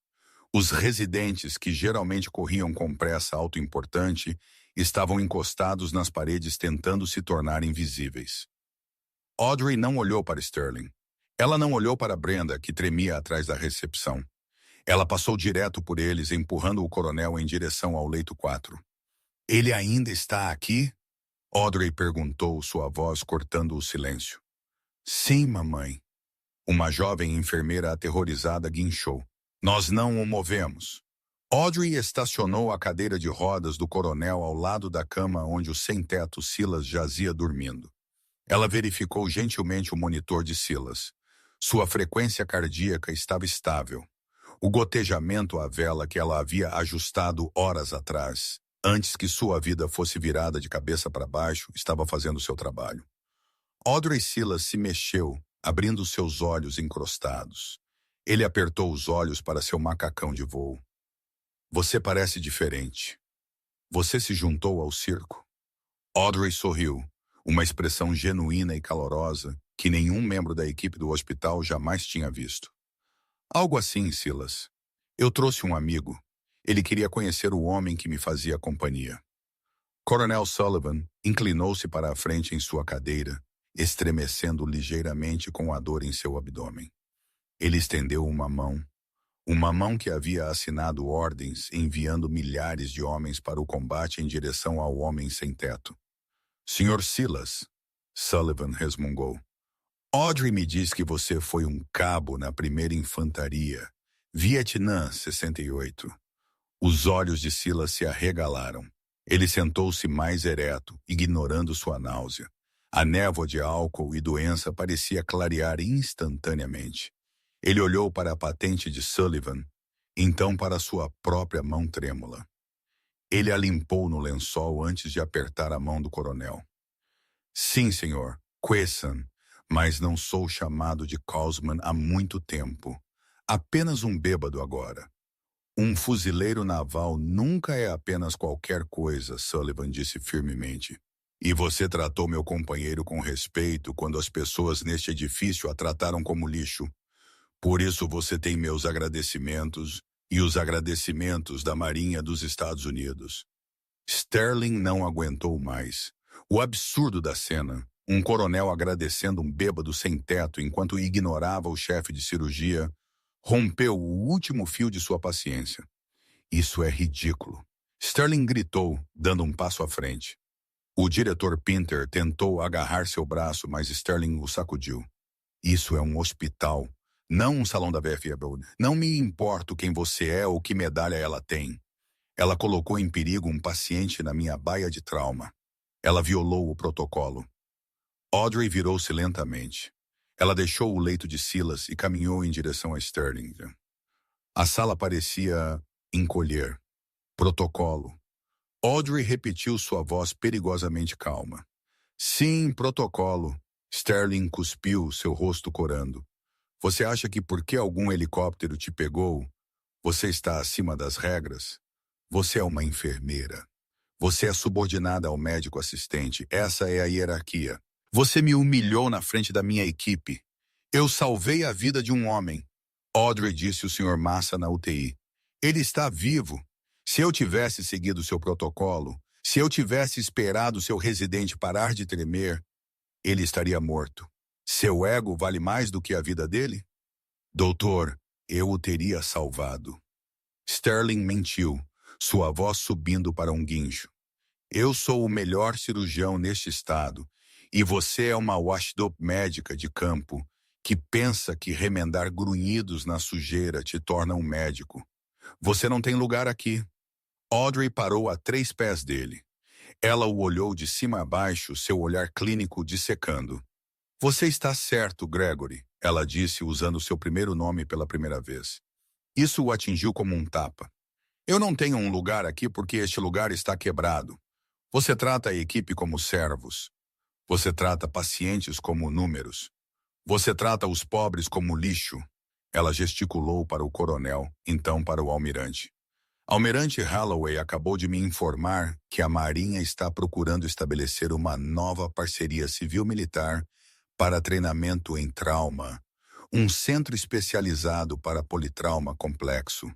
Os residentes, que geralmente corriam com pressa autoimportante, estavam encostados nas paredes tentando se tornar invisíveis. Audrey não olhou para Sterling. Ela não olhou para Brenda, que tremia atrás da recepção. Ela passou direto por eles, empurrando o coronel em direção ao leito 4. "Ele ainda está aqui?" Audrey perguntou, sua voz cortando o silêncio. "Sim, mamãe." Uma jovem enfermeira aterrorizada guinchou. "Nós não o movemos." Audrey estacionou a cadeira de rodas do coronel ao lado da cama onde o sem-teto Silas jazia dormindo. Ela verificou gentilmente o monitor de Silas. Sua frequência cardíaca estava estável. O gotejamento à vela que ela havia ajustado horas atrás, antes que sua vida fosse virada de cabeça para baixo, estava fazendo seu trabalho. Audrey Silas se mexeu, abrindo seus olhos encrostados. Ele apertou os olhos para seu macacão de voo. "Você parece diferente. Você se juntou ao circo?" Audrey sorriu, uma expressão genuína e calorosa que nenhum membro da equipe do hospital jamais tinha visto. "Algo assim, Silas. Eu trouxe um amigo. Ele queria conhecer o homem que me fazia companhia." Coronel Sullivan inclinou-se para a frente em sua cadeira, estremecendo ligeiramente com a dor em seu abdômen. Ele estendeu uma mão que havia assinado ordens enviando milhares de homens para o combate em direção ao homem sem teto. "Sr. Silas", Sullivan resmungou, "Audrey me diz que você foi um cabo na 1ª Infantaria, Vietnã 68. Os olhos de Silas se arregalaram. Ele sentou-se mais ereto, ignorando sua náusea. A névoa de álcool e doença parecia clarear instantaneamente. Ele olhou para a patente de Sullivan, então para sua própria mão trêmula. Ele a limpou no lençol antes de apertar a mão do coronel. "Sim, senhor, Quessan, mas não sou chamado de Kaufman há muito tempo. Apenas um bêbado agora." "Um fuzileiro naval nunca é apenas qualquer coisa", Sullivan disse firmemente. "E você tratou meu companheiro com respeito quando as pessoas neste edifício a trataram como lixo. Por isso você tem meus agradecimentos e os agradecimentos da Marinha dos Estados Unidos." Sterling não aguentou mais. O absurdo da cena, um coronel agradecendo um bêbado sem teto enquanto ignorava o chefe de cirurgia, rompeu o último fio de sua paciência. "Isso é ridículo." Sterling gritou, dando um passo à frente. O diretor Pinter tentou agarrar seu braço, mas Sterling o sacudiu. "Isso é um hospital. Não um salão da VFW. Não me importo quem você é ou que medalha ela tem. Ela colocou em perigo um paciente na minha baia de trauma. Ela violou o protocolo. Audrey virou-se lentamente. Ela deixou o leito de Silas e caminhou em direção a Sterling. A sala parecia encolher. Protocolo. Audrey repetiu sua voz perigosamente calma. Sim, protocolo. Sterling cuspiu, seu rosto corando. Você acha que porque algum helicóptero te pegou, você está acima das regras? Você é uma enfermeira. Você é subordinada ao médico assistente. Essa é a hierarquia. Você me humilhou na frente da minha equipe. Eu salvei a vida de um homem. Audrey disse o Sr. Massa na UTI. Ele está vivo. Se eu tivesse seguido seu protocolo, se eu tivesse esperado seu residente parar de tremer, ele estaria morto. Seu ego vale mais do que a vida dele? Doutor, eu o teria salvado. Sterling mentiu, sua voz subindo para um guincho. Eu sou o melhor cirurgião neste estado, e você é uma washed-up médica de campo que pensa que remendar grunhidos na sujeira te torna um médico. Você não tem lugar aqui. Audrey parou a 3 pés dele. Ela o olhou de cima a baixo, seu olhar clínico dissecando. Você está certo, Gregory, ela disse usando seu primeiro nome pela primeira vez. Isso o atingiu como um tapa. Eu não tenho um lugar aqui porque este lugar está quebrado. Você trata a equipe como servos. Você trata pacientes como números. Você trata os pobres como lixo. Ela gesticulou para o coronel, então para o almirante. Almirante Holloway acabou de me informar que a Marinha está procurando estabelecer uma nova parceria civil-militar para treinamento em trauma, um centro especializado para politrauma complexo.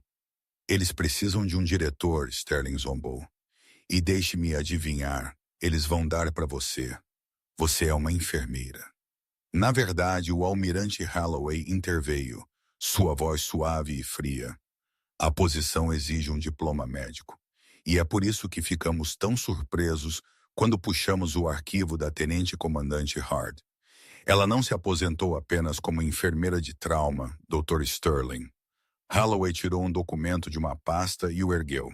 Eles precisam de um diretor, Sterling zombou. E deixe-me adivinhar, eles vão dar para você. Você é uma enfermeira. Na verdade, o almirante Holloway interveio, sua voz suave e fria. A posição exige um diploma médico. E é por isso que ficamos tão surpresos quando puxamos o arquivo da tenente-comandante Hard. Ela não se aposentou apenas como enfermeira de trauma, Dr. Sterling. Holloway tirou um documento de uma pasta e o ergueu.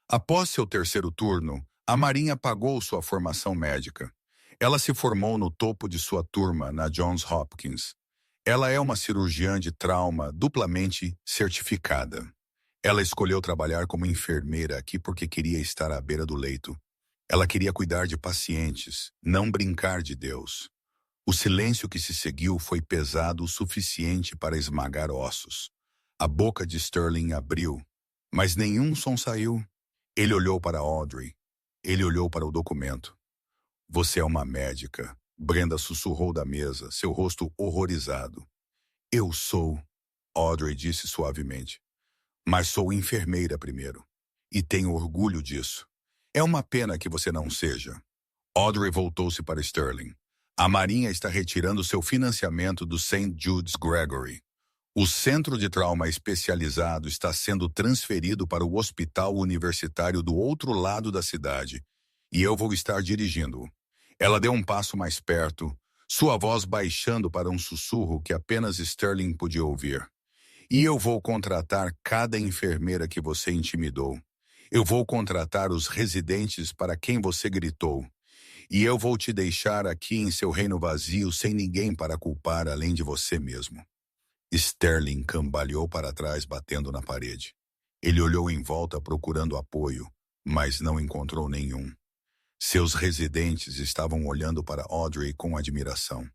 Após seu terceiro turno, a Marinha pagou sua formação médica. Ela se formou no topo de sua turma na Johns Hopkins. Ela é uma cirurgiã de trauma duplamente certificada. Ela escolheu trabalhar como enfermeira aqui porque queria estar à beira do leito. Ela queria cuidar de pacientes, não brincar de Deus. O silêncio que se seguiu foi pesado o suficiente para esmagar ossos. A boca de Sterling abriu, mas nenhum som saiu. Ele olhou para Audrey. Ele olhou para o documento. Você é uma médica, Brenda sussurrou da mesa, seu rosto horrorizado. Eu sou, Audrey disse suavemente. Mas sou enfermeira primeiro. E tenho orgulho disso. É uma pena que você não seja. Audrey voltou-se para Sterling. A Marinha está retirando seu financiamento do St. Jude's Gregory. O centro de trauma especializado está sendo transferido para o hospital universitário do outro lado da cidade. E eu vou estar dirigindo-o. Ela deu um passo mais perto, sua voz baixando para um sussurro que apenas Sterling podia ouvir. E eu vou contratar cada enfermeira que você intimidou. Eu vou contratar os residentes para quem você gritou. E eu vou te deixar aqui em seu reino vazio sem ninguém para culpar além de você mesmo. Sterling cambaleou para trás, batendo na parede. Ele olhou em volta procurando apoio, mas não encontrou nenhum. Seus residentes estavam olhando para Audrey com admiração.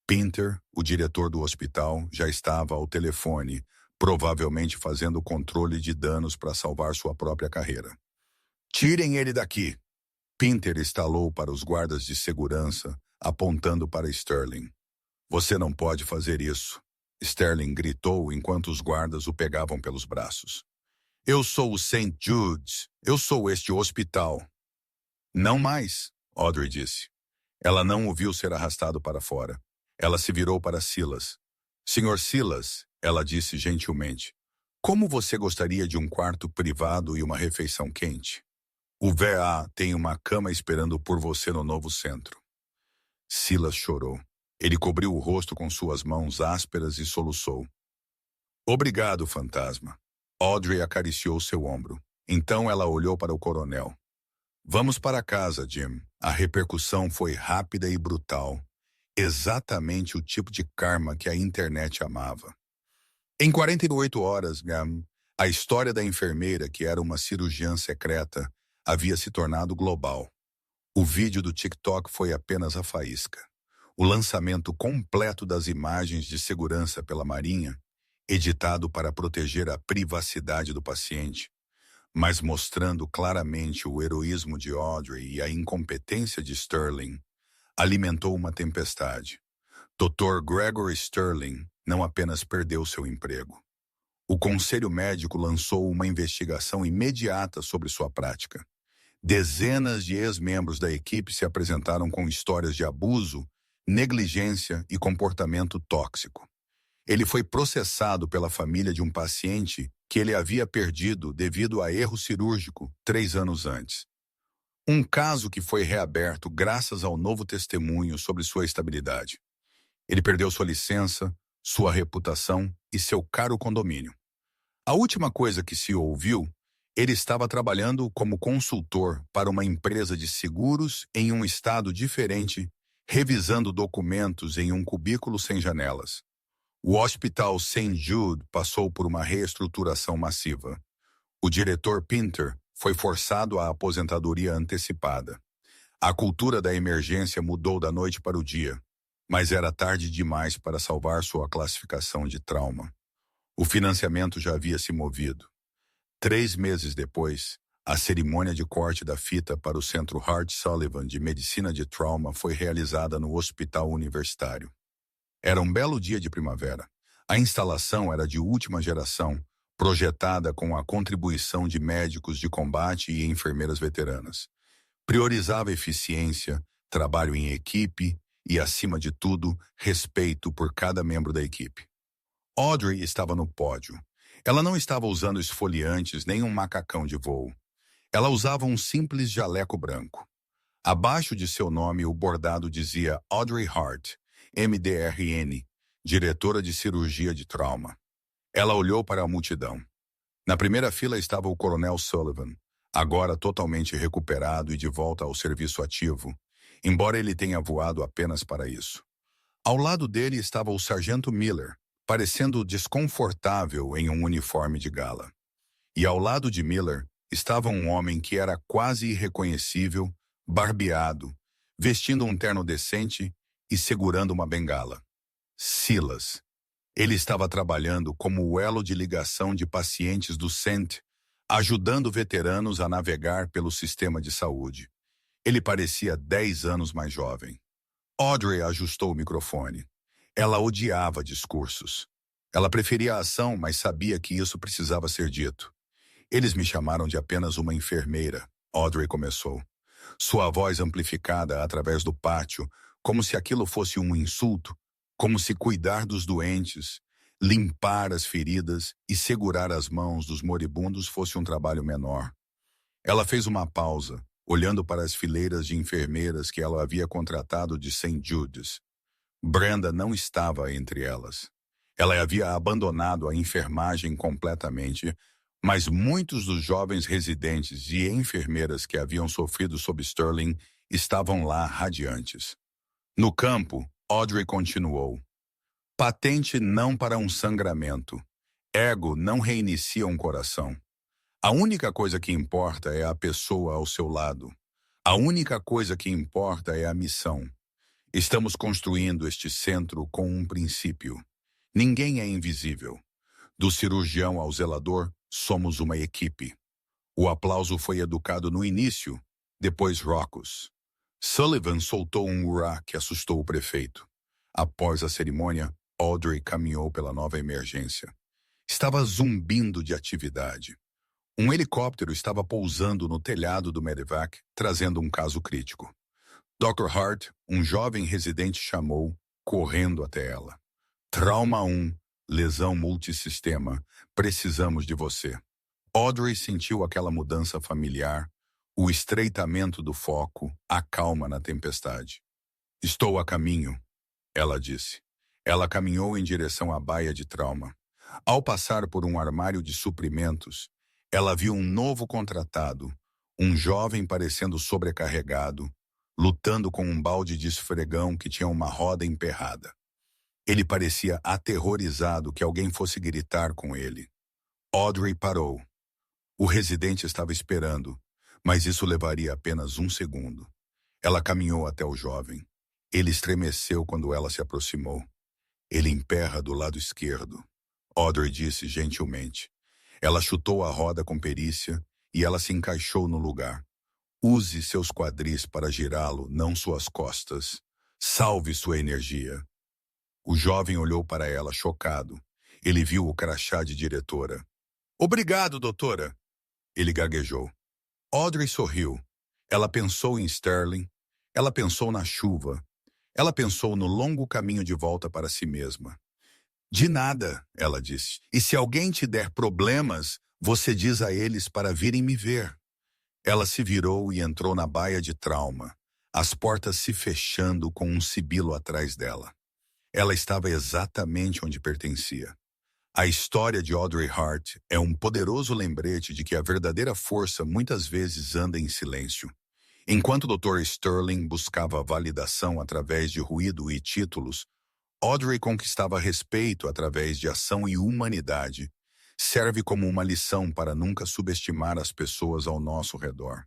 Pinter, o diretor do hospital, já estava ao telefone, provavelmente fazendo controle de danos para salvar sua própria carreira. Tirem ele daqui! Pinter estalou para os guardas de segurança, apontando para Sterling. Você não pode fazer isso, Sterling gritou enquanto os guardas o pegavam pelos braços. Eu sou o St. Jude's, eu sou este hospital. Não mais, Audrey disse. Ela não o viu ser arrastado para fora. Ela se virou para Silas. Senhor Silas, ela disse gentilmente, como você gostaria de um quarto privado e uma refeição quente? O VA tem uma cama esperando por você no novo centro. Silas chorou. Ele cobriu o rosto com suas mãos ásperas e soluçou. Obrigado, fantasma. Audrey acariciou seu ombro. Então ela olhou para o coronel. Vamos para casa, Jim. A repercussão foi rápida e brutal. Exatamente o tipo de karma que a internet amava. Em 48 horas, a história da enfermeira, que era uma cirurgiã secreta, havia se tornado global. O vídeo do TikTok foi apenas a faísca. O lançamento completo das imagens de segurança pela Marinha, editado para proteger a privacidade do paciente, mas mostrando claramente o heroísmo de Audrey e a incompetência de Sterling, alimentou uma tempestade. Dr. Gregory Sterling não apenas perdeu seu emprego. O Conselho Médico lançou uma investigação imediata sobre sua prática. Dezenas de ex-membros da equipe se apresentaram com histórias de abuso, negligência e comportamento tóxico. Ele foi processado pela família de um paciente que ele havia perdido devido a erro cirúrgico 3 anos antes. Um caso que foi reaberto graças ao novo testemunho sobre sua estabilidade. Ele perdeu sua licença, sua reputação e seu caro condomínio. A última coisa que se ouviu, ele estava trabalhando como consultor para uma empresa de seguros em um estado diferente, revisando documentos em um cubículo sem janelas. O Hospital St. Jude passou por uma reestruturação massiva. O diretor Pinter foi forçado à aposentadoria antecipada. A cultura da emergência mudou da noite para o dia, mas era tarde demais para salvar sua classificação de trauma. O financiamento já havia se movido. 3 meses depois, a cerimônia de corte da fita para o Centro Hart Sullivan de Medicina de Trauma foi realizada no Hospital Universitário. Era um belo dia de primavera. A instalação era de última geração, projetada com a contribuição de médicos de combate e enfermeiras veteranas. Priorizava eficiência, trabalho em equipe e, acima de tudo, respeito por cada membro da equipe. Audrey estava no pódio. Ela não estava usando esfoliantes nem um macacão de voo. Ela usava um simples jaleco branco. Abaixo de seu nome, o bordado dizia Audrey Hart, MDRN, diretora de cirurgia de trauma. Ela olhou para a multidão. Na primeira fila estava o coronel Sullivan, agora totalmente recuperado e de volta ao serviço ativo, embora ele tenha voado apenas para isso. Ao lado dele estava o sargento Miller, parecendo desconfortável em um uniforme de gala. E ao lado de Miller estava um homem que era quase irreconhecível, barbeado, vestindo um terno decente e segurando uma bengala. Silas. Ele estava trabalhando como o elo de ligação de pacientes do CENT, ajudando veteranos a navegar pelo sistema de saúde. Ele parecia 10 anos mais jovem. Audrey ajustou o microfone. Ela odiava discursos. Ela preferia a ação, mas sabia que isso precisava ser dito. Eles me chamaram de apenas uma enfermeira, Audrey começou. Sua voz amplificada através do pátio, como se aquilo fosse um insulto, como se cuidar dos doentes, limpar as feridas e segurar as mãos dos moribundos fosse um trabalho menor. Ela fez uma pausa, olhando para as fileiras de enfermeiras que ela havia contratado de St. Jude's. Brenda não estava entre elas. Ela havia abandonado a enfermagem completamente, mas muitos dos jovens residentes e enfermeiras que haviam sofrido sob Sterling estavam lá radiantes. No campo, Audrey continuou. Patente não para um sangramento. Ego não reinicia um coração. A única coisa que importa é a pessoa ao seu lado. A única coisa que importa é a missão. Estamos construindo este centro com um princípio. Ninguém é invisível. Do cirurgião ao zelador, somos uma equipe. O aplauso foi educado no início, depois raucous. Sullivan soltou um hurrá que assustou o prefeito. Após a cerimônia, Audrey caminhou pela nova emergência. Estava zumbindo de atividade. Um helicóptero estava pousando no telhado do Medevac, trazendo um caso crítico. Dr. Hart, um jovem residente, chamou, correndo até ela. Trauma 1, lesão multissistema, precisamos de você. Audrey sentiu aquela mudança familiar, o estreitamento do foco, a calma na tempestade. Estou a caminho. ela disse. Ela caminhou em direção à baia de trauma. Ao passar por um armário de suprimentos, ela viu um novo contratado, um jovem parecendo sobrecarregado, lutando com um balde de esfregão que tinha uma roda emperrada. Ele parecia aterrorizado que alguém fosse gritar com ele. Audrey parou. O residente estava esperando, mas isso levaria apenas um segundo. Ela caminhou até o jovem. Ele estremeceu quando ela se aproximou. Ele emperra do lado esquerdo, Audrey disse gentilmente. Ela chutou a roda com perícia e ela se encaixou no lugar. Use seus quadris para girá-lo, não suas costas. Salve sua energia. O jovem olhou para ela, chocado. Ele viu o crachá de diretora. Obrigado, doutora. Ele gaguejou. Audrey sorriu. Ela pensou em Sterling. Ela pensou na chuva. Ela pensou no longo caminho de volta para si mesma. De nada, ela disse. E se alguém te der problemas, você diz a eles para virem me ver. Ela se virou e entrou na baia de trauma, as portas se fechando com um sibilo atrás dela. Ela estava exatamente onde pertencia. A história de Audrey Hart é um poderoso lembrete de que a verdadeira força muitas vezes anda em silêncio. Enquanto o Dr. Sterling buscava validação através de ruído e títulos, Audrey conquistava respeito através de ação e humanidade. Serve como uma lição para nunca subestimar as pessoas ao nosso redor.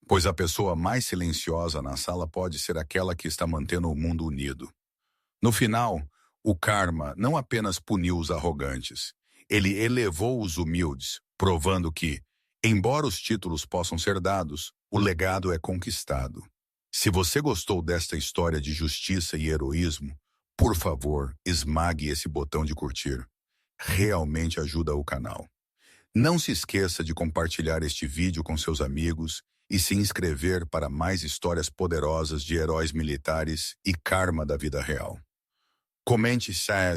Pois a pessoa mais silenciosa na sala pode ser aquela que está mantendo o mundo unido. No final, o karma não apenas puniu os arrogantes, ele elevou os humildes, provando que, embora os títulos possam ser dados, o legado é conquistado. Se você gostou desta história de justiça e heroísmo, por favor, esmague esse botão de curtir. Realmente ajuda o canal. Não se esqueça de compartilhar este vídeo com seus amigos e se inscrever para mais histórias poderosas de heróis militares e karma da vida real. Comente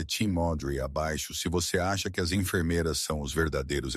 Team Audrey abaixo se você acha que as enfermeiras são os verdadeiros heróis.